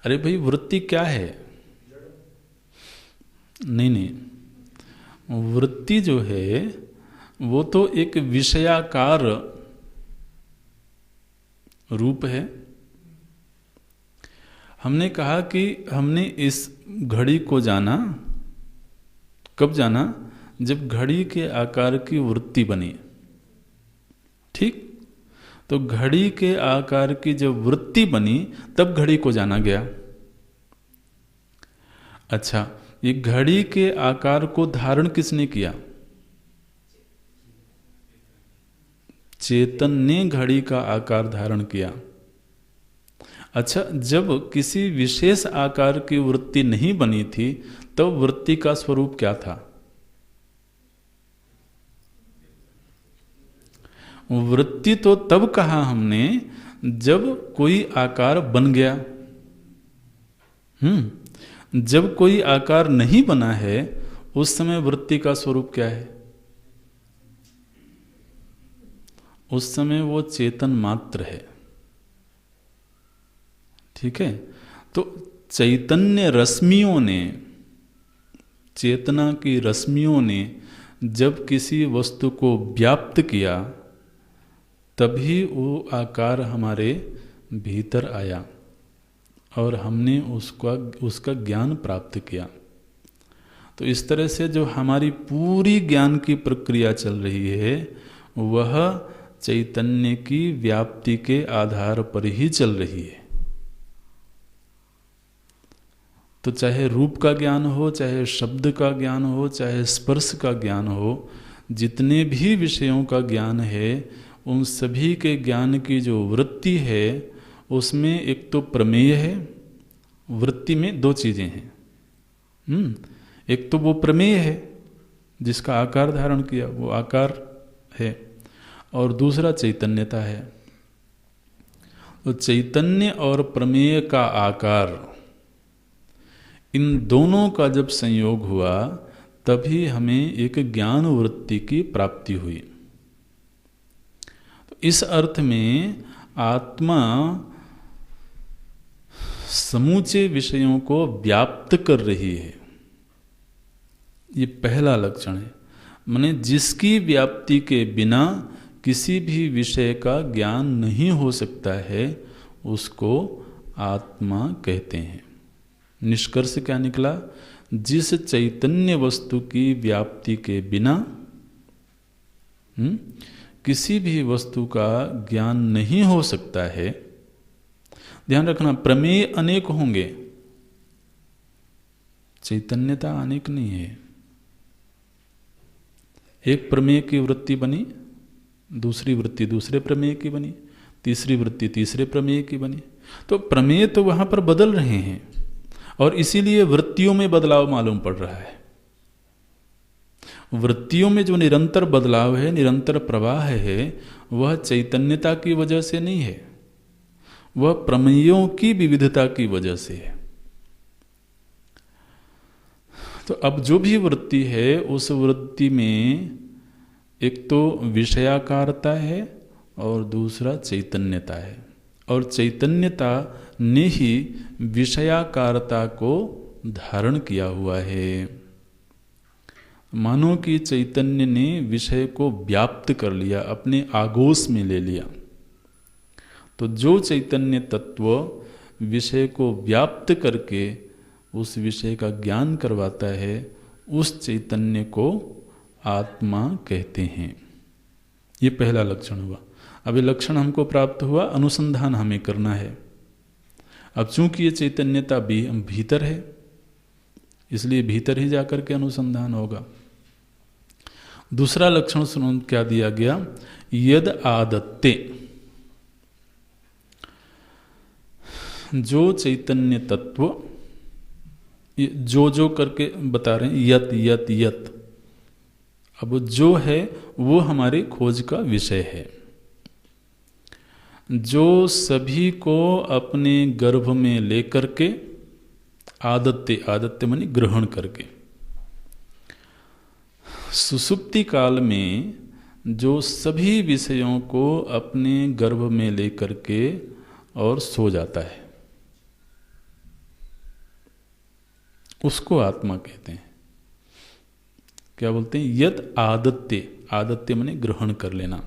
Speaker 3: अरे भाई, वृत्ति क्या है? नहीं, वृत्ति जो है वो तो एक विषयाकार रूप है। हमने कहा कि हमने इस घड़ी को जाना, कब जाना? जब घड़ी के आकार की वृत्ति बनी, ठीक। तो घड़ी के आकार की जब वृत्ति बनी तब घड़ी को जाना गया। अच्छा, ये घड़ी के आकार को धारण किसने किया? चेतन ने घड़ी का आकार धारण किया। अच्छा, जब किसी विशेष आकार की वृत्ति नहीं बनी थी तब वृत्ति का स्वरूप क्या था? वृत्ति तो तब कहा हमने जब कोई आकार बन गया। जब कोई आकार नहीं बना है उस समय वृत्ति का स्वरूप क्या है? उस समय वो चेतन मात्र है। ठीक है, तो चैतन्य रश्मियों ने, चेतना की रश्मियों ने जब किसी वस्तु को व्याप्त किया तभी वो आकार हमारे भीतर आया और हमने उसका ज्ञान प्राप्त किया। तो इस तरह से जो हमारी पूरी ज्ञान की प्रक्रिया चल रही है वह चैतन्य की व्याप्ति के आधार पर ही चल रही है। तो चाहे रूप का ज्ञान हो, चाहे शब्द का ज्ञान हो, चाहे स्पर्श का ज्ञान हो, जितने भी विषयों का ज्ञान है उन सभी के ज्ञान की जो वृत्ति है उसमें एक तो प्रमेय है। वृत्ति में दो चीजें हैं। एक तो वो प्रमेय है जिसका आकार धारण किया, वो आकार है, और दूसरा चैतन्यता है। तो चैतन्य और प्रमेय का आकार, इन दोनों का जब संयोग हुआ तभी हमें एक ज्ञान वृत्ति की प्राप्ति हुई। तो इस अर्थ में आत्मा समूचे विषयों को व्याप्त कर रही है, ये पहला लक्षण है। माने जिसकी व्याप्ति के बिना किसी भी विषय का ज्ञान नहीं हो सकता है उसको आत्मा कहते हैं। निष्कर्ष क्या निकला? जिस चैतन्य वस्तु की व्याप्ति के बिना किसी भी वस्तु का ज्ञान नहीं हो सकता है। ध्यान रखना, प्रमेय अनेक होंगे, चैतन्यता अनेक नहीं है। एक प्रमेय की वृत्ति बनी, दूसरी वृत्ति दूसरे प्रमेय की बनी, तीसरी वृत्ति तीसरे प्रमेय की बनी। तो प्रमेय तो वहां पर बदल रहे हैं और इसीलिए वृत्तियों में बदलाव मालूम पड़ रहा है। वृत्तियों में जो निरंतर बदलाव है, निरंतर प्रवाह है, वह चैतन्यता की वजह से नहीं है, वह प्रमेयों की विविधता की वजह से है। तो अब जो भी वृत्ति है उस वृत्ति में एक तो विषयाकारता है और दूसरा चैतन्यता है, और चैतन्यता ने ही विषयाकारता को धारण किया हुआ है। मानो कि चैतन्य ने विषय को व्याप्त कर लिया, अपने आगोश में ले लिया। तो जो चैतन्य तत्व विषय को व्याप्त करके उस विषय का ज्ञान करवाता है उस चैतन्य को आत्मा कहते हैं। ये पहला लक्षण हुआ। अब ये लक्षण हमको प्राप्त हुआ, अनुसंधान हमें करना है। अब चूंकि ये चैतन्यता भीतर है इसलिए भीतर ही जाकर के अनुसंधान होगा। दूसरा लक्षण सुनो क्या दिया गया? यद आदत्ते, जो चैतन्य तत्व, जो करके बता रहे हैं, यत यत यत। अब जो है वो हमारे खोज का विषय है, जो सभी को अपने गर्भ में लेकर के, आदत्ते, आदत्ते माने ग्रहण करके, सुसुप्ति काल में जो सभी विषयों को अपने गर्भ में लेकर के और सो जाता है उसको आत्मा कहते हैं। क्या बोलते हैं? यद आदत्ते, आदत्ते माने ग्रहण कर लेना।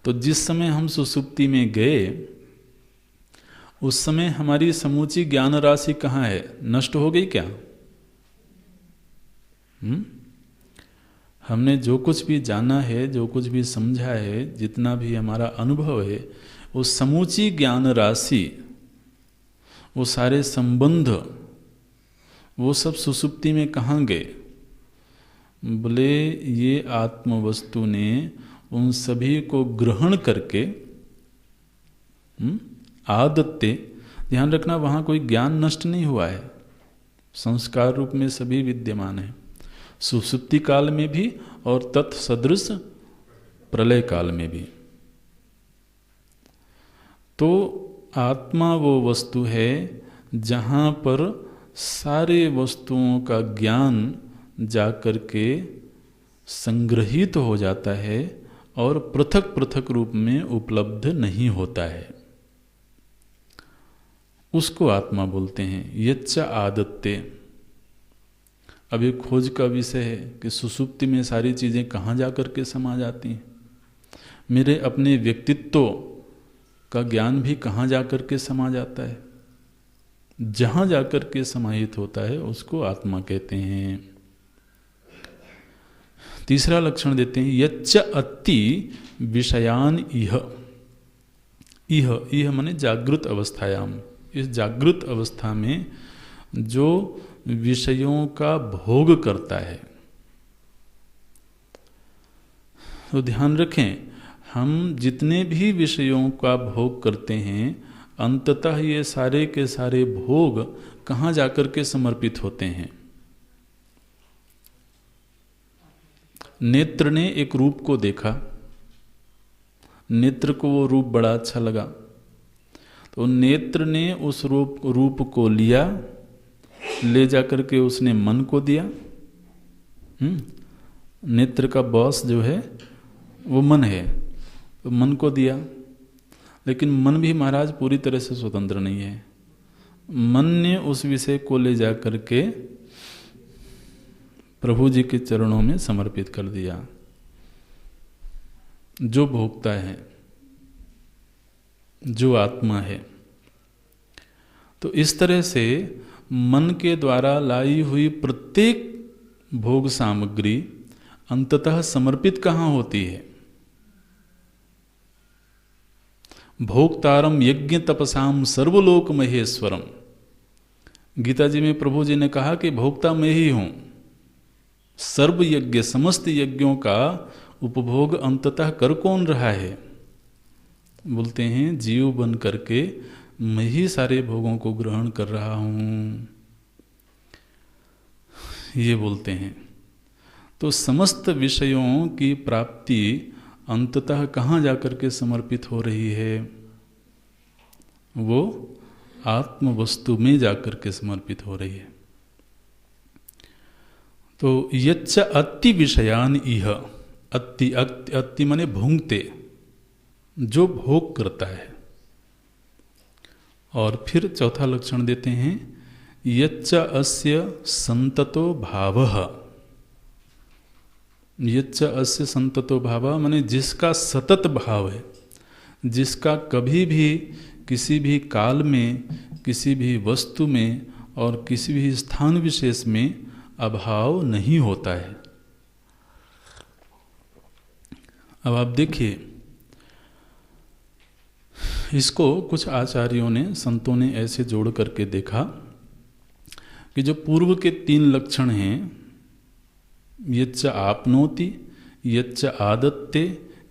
Speaker 3: तो जिस समय हम सुसुप्ति में गए उस समय हमारी समूची ज्ञान राशि कहाँ है? नष्ट हो गई क्या? हमने जो कुछ भी जाना है, जो कुछ भी समझा है, जितना भी हमारा अनुभव है, वो समूची ज्ञान राशि, वो सारे संबंध, वो सब सुसुप्ति में कहाँ गए? बोले ये आत्म वस्तु ने उन सभी को ग्रहण करके, आदत्ते, ध्यान रखना वहाँ कोई ज्ञान नष्ट नहीं हुआ है, संस्कार रूप में सभी विद्यमान है, सुसुप्ति काल में भी और तत्सदृश प्रलय काल में भी। तो आत्मा वो वस्तु है जहाँ पर सारे वस्तुओं का ज्ञान जाकर के संग्रहित हो जाता है और पृथक पृथक रूप में उपलब्ध नहीं होता है, उसको आत्मा बोलते हैं। यच्च आदत्ते, अभी खोज का विषय है कि सुषुप्ति में सारी चीज़ें कहाँ जा कर के समा जाती हैं, मेरे अपने व्यक्तित्व का ज्ञान भी कहाँ जा कर के समा जाता है, जहाँ जा कर के समाहित होता है उसको आत्मा कहते हैं। तीसरा लक्षण देते हैं यच्च अति विषयान इह। इह माने जागृत अवस्थायाम, इस जागृत अवस्था में जो विषयों का भोग करता है। तो ध्यान रखें, हम जितने भी विषयों का भोग करते हैं अंततः ये सारे के सारे भोग कहाँ जाकर के समर्पित होते हैं। नेत्र ने एक रूप को देखा, नेत्र को वो रूप बड़ा अच्छा लगा, तो नेत्र ने उस रूप को लिया, ले जाकर के उसने मन को दिया। नेत्र का बॉस जो है वो मन है, तो मन को दिया। लेकिन मन भी महाराज पूरी तरह से स्वतंत्र नहीं है। मन ने उस विषय को ले जा करके प्रभु जी के चरणों में समर्पित कर दिया। जो भोगता है, जो आत्मा है, तो इस तरह से मन के द्वारा लाई हुई प्रत्येक भोग सामग्री अंततः समर्पित कहाँ होती है? भोक्तारम यज्ञ तपसाम सर्वलोक महेश्वरम। गीता जी में प्रभु जी ने कहा कि भोक्ता मैं ही हूं। सर्व यज्ञ, समस्त यज्ञों का उपभोग अंततः कर कौन रहा है? बोलते हैं जीव बन करके मैं ही सारे भोगों को ग्रहण कर रहा हूं, ये बोलते हैं। तो समस्त विषयों की प्राप्ति अंततः कहाँ जाकर के समर्पित हो रही है? वो आत्म वस्तु में जाकर के समर्पित हो रही है। तो यच्च अति विषयान इह, अति अति माने भूंगते, जो भोग करता है। और फिर चौथा लक्षण देते हैं यच्च अस्य संततो भावः। यच्च अस्य संततो भावः माने जिसका सतत भाव है, जिसका कभी भी किसी भी काल में, किसी भी वस्तु में और किसी भी स्थान विशेष में अभाव नहीं होता है। अब आप देखिए, इसको कुछ आचार्यों ने, संतों ने ऐसे जोड़ करके देखा कि जो पूर्व के 3 लक्षण हैं, यच्च आपनोति, यच्च आदत्ते,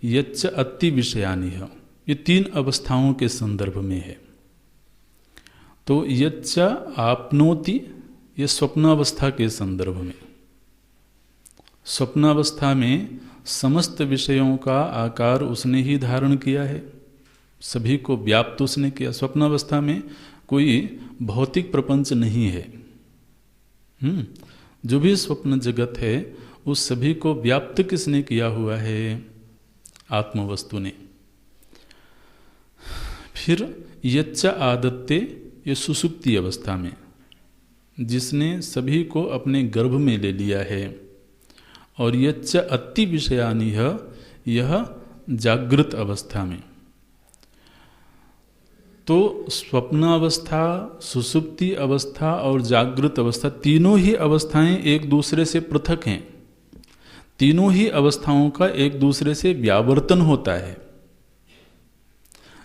Speaker 3: यच्च अति विषयानिह, ये 3 अवस्थाओं के संदर्भ में है। तो यच्च आपनोति ये स्वप्नावस्था के संदर्भ में, स्वप्नावस्था में समस्त विषयों का आकार उसने ही धारण किया है, सभी को व्याप्त उसने किया। स्वप्नावस्था में कोई भौतिक प्रपंच नहीं है। जो भी स्वप्न जगत है उस सभी को व्याप्त किसने किया हुआ है? आत्मवस्तु ने। फिर यच्च आदत्ते, ये सुसुप्ति अवस्था में, जिसने सभी को अपने गर्भ में ले लिया है। और यच्च अति विषयानिह, यह जागृत अवस्था में। तो स्वप्नावस्था, सुसुप्ति अवस्था और जागृत अवस्था, तीनों ही अवस्थाएं एक दूसरे से पृथक हैं। तीनों ही अवस्थाओं का एक दूसरे से व्यावर्तन होता है।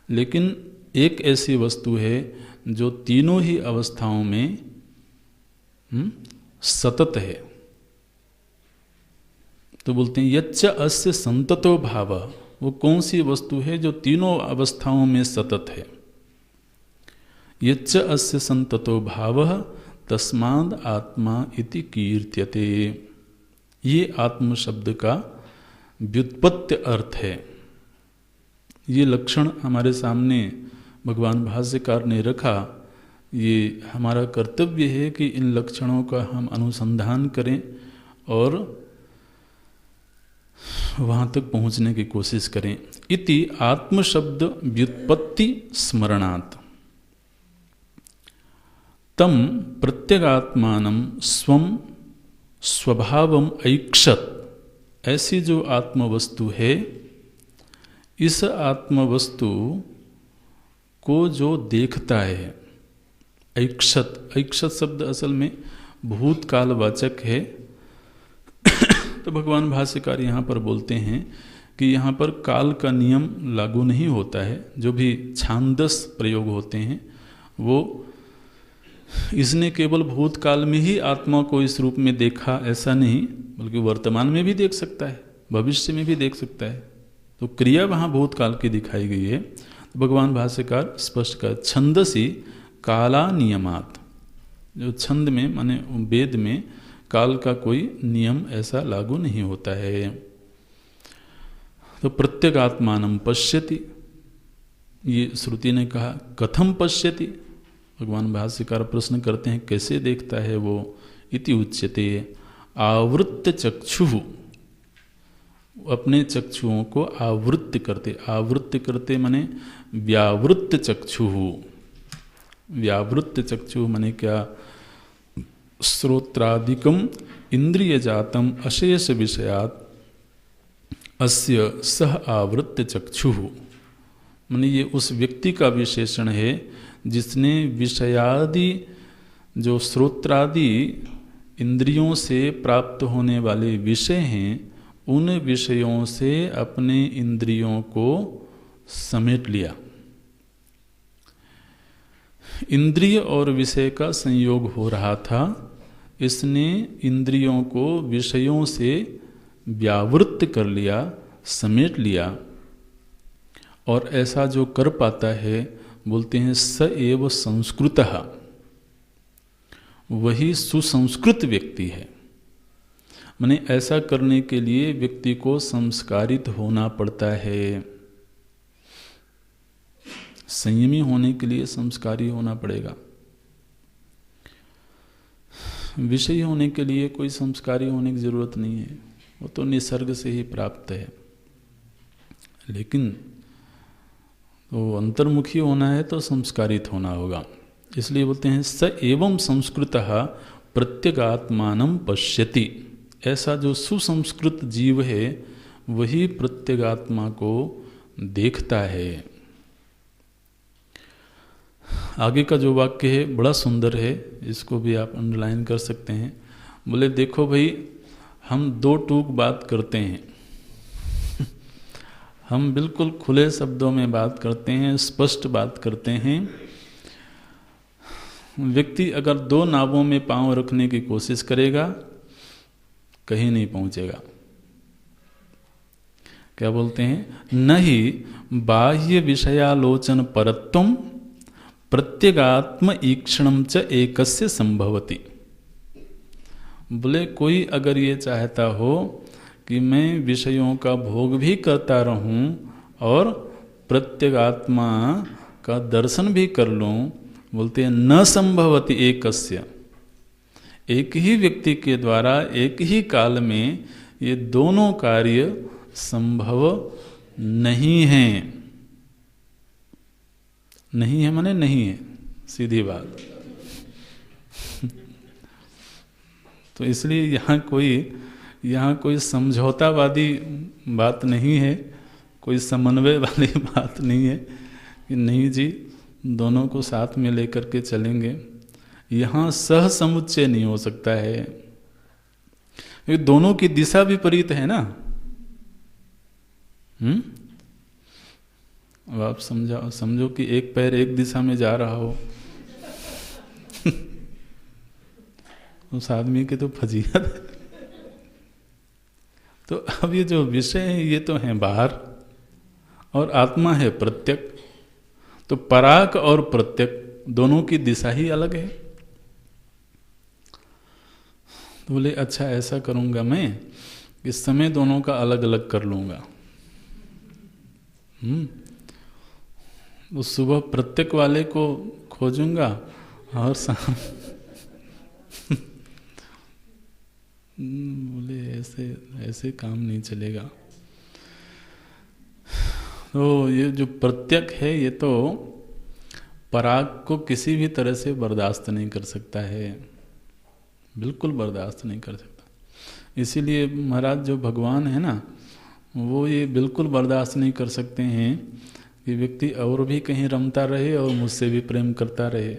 Speaker 3: लेकिन एक ऐसी वस्तु है जो तीनों ही अवस्थाओं में सतत है। तो बोलते हैं यच्च अस्य संततो भाव। वो कौन सी वस्तु है जो तीनों अवस्थाओं में सतत है? यच्च अस्य संततो भावः तस्माद् आत्मा इति कीर्त्यते। ये आत्म शब्द का व्युत्पत्ति अर्थ है। ये लक्षण हमारे सामने भगवान भाष्यकार ने रखा। ये हमारा कर्तव्य है कि इन लक्षणों का हम अनुसंधान करें और वहाँ तक पहुँचने की कोशिश करें। इति आत्मशब्द व्युत्पत्ति स्मरणात् तम प्रत्यगात्मानं स्वम स्वभावम ऐक्षत। ऐसी जो आत्मवस्तु है, इस आत्मवस्तु को जो देखता है, ऐक्षत, ऐक्षत शब्द असल में भूतकालवाचक है। तो भगवान भाष्यकार यहाँ पर बोलते हैं कि यहाँ पर काल का नियम लागू नहीं होता है। जो भी छांदस प्रयोग होते हैं वो इसने केवल भूतकाल में ही आत्मा को इस रूप में देखा ऐसा नहीं, बल्कि वर्तमान में भी देख सकता है, भविष्य में भी देख सकता है। तो क्रिया वहाँ भूतकाल की दिखाई गई है। तो भगवान भाष्यकार स्पष्ट कर छंदसी काला नियमात, जो छंद में माने वेद में काल का कोई नियम ऐसा लागू नहीं होता है। तो प्रत्यगात्मानं पश्यति, ये श्रुति ने कहा। कथम पश्यति, भगवान भाष्यकार प्रश्न करते हैं कैसे देखता है वो। इति उच्यते आवृत्त चक्षुः, अपने चक्षुओं को आवृत्त करते, आवृत्त करते माने व्यावृत्त चक्षुः। व्यावृत्त चक्षुः माने क्या, श्रोत्रादिकम इंद्रिय जातम अशेष विषयात अस्य सह आवृत्त चक्षुः। माने ये उस व्यक्ति का विशेषण है जिसने विषयादि, जो श्रोत्रादि इंद्रियों से प्राप्त होने वाले विषय हैं, उन विषयों से अपने इंद्रियों को समेट लिया। इंद्रिय और विषय का संयोग हो रहा था, इसने इंद्रियों को विषयों से व्यावृत्त कर लिया, समेट लिया। और ऐसा जो कर पाता है, बोलते हैं स एव संस्कृतः, वही सुसंस्कृत व्यक्ति है। माने ऐसा करने के लिए व्यक्ति को संस्कारित होना पड़ता है, संयमी होने के लिए संस्कारी होना पड़ेगा। विषयी होने के लिए कोई संस्कारी होने की जरूरत नहीं है, वो तो निसर्ग से ही प्राप्त है। लेकिन तो अंतर्मुखी होना है तो संस्कारित होना होगा। इसलिए बोलते हैं स एवं संस्कृतः प्रत्यगात्मानं पश्यति। ऐसा जो सुसंस्कृत जीव है वही प्रत्यगात्मा को देखता है। आगे का जो वाक्य है बड़ा सुंदर है, इसको भी आप अंडरलाइन कर सकते हैं। बोले देखो भाई, हम दो टूक बात करते हैं हम बिल्कुल खुले शब्दों में बात करते हैं, स्पष्ट बात करते हैं। व्यक्ति अगर दो नावों में पांव रखने की कोशिश करेगा, कहीं नहीं पहुंचेगा। क्या बोलते हैं, नहीं बाह्य विषयालोचन परत्वम प्रत्यगात्म ईक्षणम च एकस्य संभवति। बोले कोई अगर ये चाहता हो कि मैं विषयों का भोग भी करता रहूं और प्रत्यगात्मा का दर्शन भी कर लूं, बोलते हैं न संभवति एकस्य। एक ही व्यक्ति के द्वारा एक ही काल में ये दोनों कार्य संभव नहीं हैं। नहीं है माने नहीं है, सीधी बात। तो इसलिए यहाँ कोई समझौतावादी बात नहीं है, कोई समन्वय वाली बात नहीं है कि नहीं जी दोनों को साथ में लेकर के चलेंगे। यहाँ सह समुच्चय नहीं हो सकता है, ये दोनों की दिशा विपरीत है ना। अब आप समझो कि एक पैर एक दिशा में जा रहा हो उस आदमी की तो फजीहत है। तो अब ये जो विषय है ये तो है बाहर और आत्मा है प्रत्यक। तो पराक और प्रत्यक दोनों की दिशा ही अलग है। तो बोले अच्छा ऐसा करूंगा मैं, इस समय दोनों का अलग अलग कर लूंगा। उस सुबह प्रत्येक वाले को खोजूंगा और शाम बोले ऐसे ऐसे काम नहीं चलेगा। तो ये जो प्रत्यक है ये तो पराग को किसी भी तरह से बर्दाश्त नहीं कर सकता है, बिल्कुल बर्दाश्त नहीं कर सकता। इसीलिए महाराज जो भगवान है ना, वो ये बिल्कुल बर्दाश्त नहीं कर सकते हैं कि व्यक्ति और भी कहीं रमता रहे और मुझसे भी प्रेम करता रहे,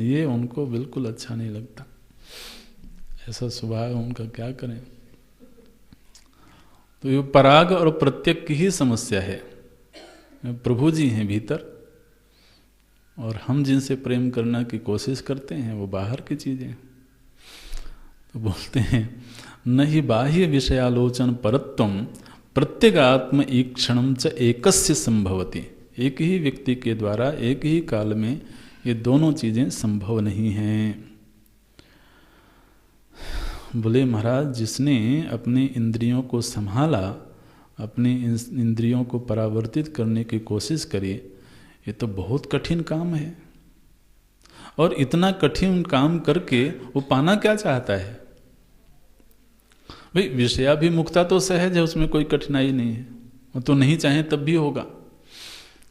Speaker 3: ये उनको बिल्कुल अच्छा नहीं लगता। ऐसा स्वभाव है उनका, क्या करें। तो ये पराग और प्रत्यक की ही समस्या है। प्रभु जी हैं भीतर और हम जिनसे प्रेम करने की कोशिश करते हैं वो बाहर की चीजें। तो बोलते हैं न ही बाह्य विषयालोचन परत्वम प्रत्यगात्म ईक्षणम च एकस्य संभवति। एक ही व्यक्ति के द्वारा एक ही काल में ये दोनों चीजें संभव नहीं हैं। बोले महाराज जिसने अपनी इंद्रियों को संभाला, अपनी इंद्रियों को परावर्तित करने की कोशिश करी, ये तो बहुत कठिन काम है। और इतना कठिन काम करके वो पाना क्या चाहता है? भाई विषयाभिमुखता तो सहज है, उसमें कोई कठिनाई नहीं है, वो तो नहीं चाहे तब भी होगा।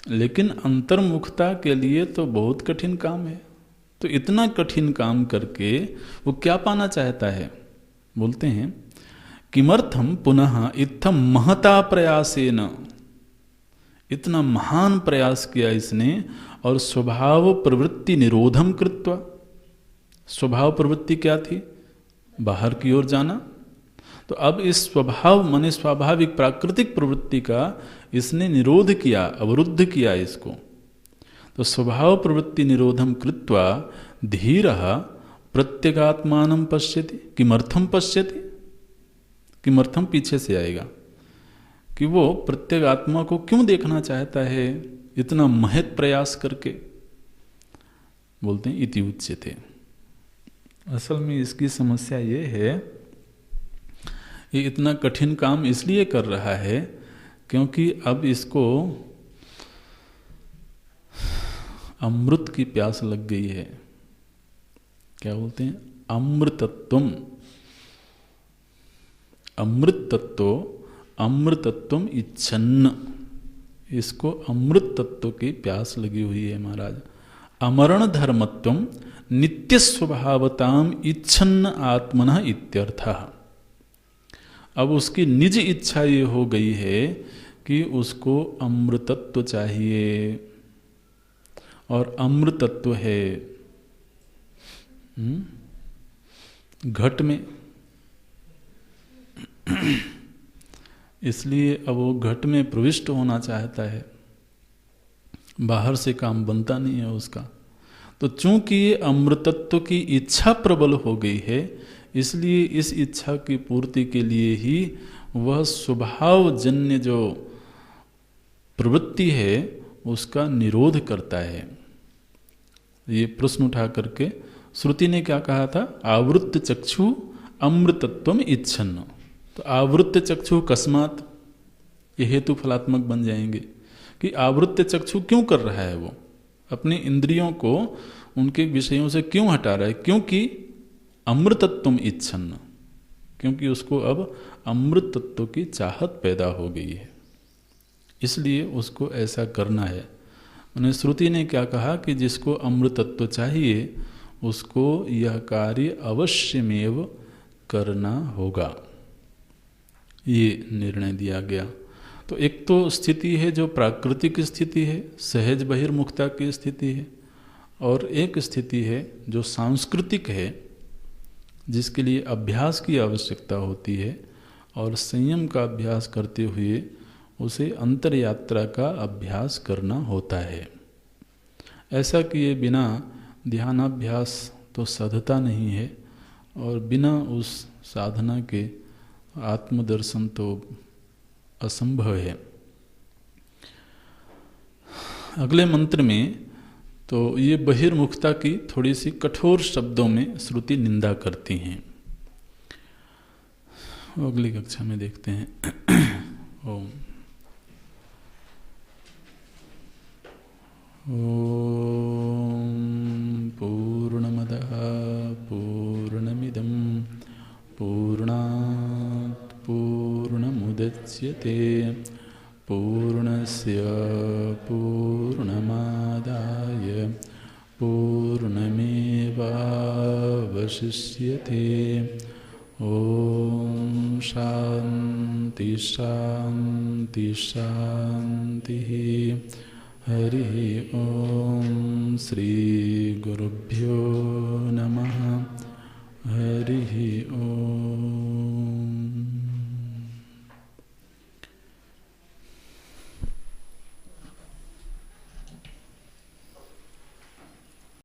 Speaker 3: लेकिन अंतर्मुखता के लिए तो बहुत कठिन काम है। तो इतना कठिन काम करके वो क्या पाना चाहता है? बोलते हैं किमर्थम पुनः इत्थम महता प्रयासेन, इतना महान प्रयास किया इसने और स्वभाव प्रवृत्ति निरोधम कृत्वा। स्वभाव प्रवृत्ति क्या थी? बाहर की ओर जाना। तो अब इस स्वभाव माने स्वाभाविक प्राकृतिक प्रवृत्ति का इसने निरोध किया, अवरुद्ध किया इसको। तो स्वभाव प्रवृत्ति निरोधम कृत्वा धीरः प्रत्यगात्मानं पश्यति। किमर्थम पश्यति? किमर्थम पीछे से आएगा कि वो प्रत्यगात्मा को क्यों देखना चाहता है इतना महत प्रयास करके। बोलते हैं इति उच्यते। असल में इसकी समस्या ये है, ये इतना कठिन काम इसलिए कर रहा है क्योंकि अब इसको अमृत की प्यास लग गई है। क्या बोलते हैं? अमृतत्वम। अमृतत्वम इच्छन्न। इसको अमृत तत्व की प्यास लगी हुई है महाराज। अमरण धर्मत्वम नित्य स्वभावताम इच्छन्न आत्मनः इत्यर्थः। अब उसकी निज इच्छा ये हो गई है कि उसको अमृतत्व चाहिए, और अमृतत्व है घट में। इसलिए अब वो घट में प्रविष्ट होना चाहता है, बाहर से काम बनता नहीं है उसका। तो चूंकि ये अमृतत्व की इच्छा प्रबल हो गई है, इसलिए इस इच्छा की पूर्ति के लिए ही वह स्वभावजन्य जो प्रवृत्ति है उसका निरोध करता है। ये प्रश्न उठा करके श्रुति ने क्या कहा था? आवृत्त चक्षु अमृतत्वम इच्छन्न। तो आवृत्त चक्षु कस्मात, ये हेतु फलात्मक बन जाएंगे कि आवृत्त चक्षु क्यों कर रहा है, वो अपनी इंद्रियों को उनके विषयों से क्यों हटा रहा है? क्योंकि अमृतत्वम इच्छन्न, क्योंकि उसको अब अमृत तत्व की चाहत पैदा हो गई है, इसलिए उसको ऐसा करना है। उन्हें श्रुति ने क्या कहा कि जिसको अमृतत्व चाहिए उसको यह कार्य अवश्यमेव करना होगा, ये निर्णय दिया गया। तो एक तो स्थिति है जो प्राकृतिक स्थिति है, सहज बहिर्मुखता की स्थिति है, और एक स्थिति है जो सांस्कृतिक है जिसके लिए अभ्यास की आवश्यकता होती है, और संयम का अभ्यास करते हुए उसे अंतर यात्रा का अभ्यास करना होता है। ऐसा किए बिना ध्यानाभ्यास तो साधता नहीं है, और बिना उस साधना के आत्मदर्शन तो असंभव है। अगले मंत्र में तो ये बहिर्मुखता की थोड़ी सी कठोर शब्दों में श्रुति निंदा करती हैं, अगली कक्षा में देखते हैं। ओम पूर्णमदः पूर्णमिदं पूर्णात् पूर्णस्य पूर्णमादाय पूर्णमेवावशिष्यते। ॐ शान्ति शान्ति शान्तिः। हरि ॐ श्री गुरुभ्यो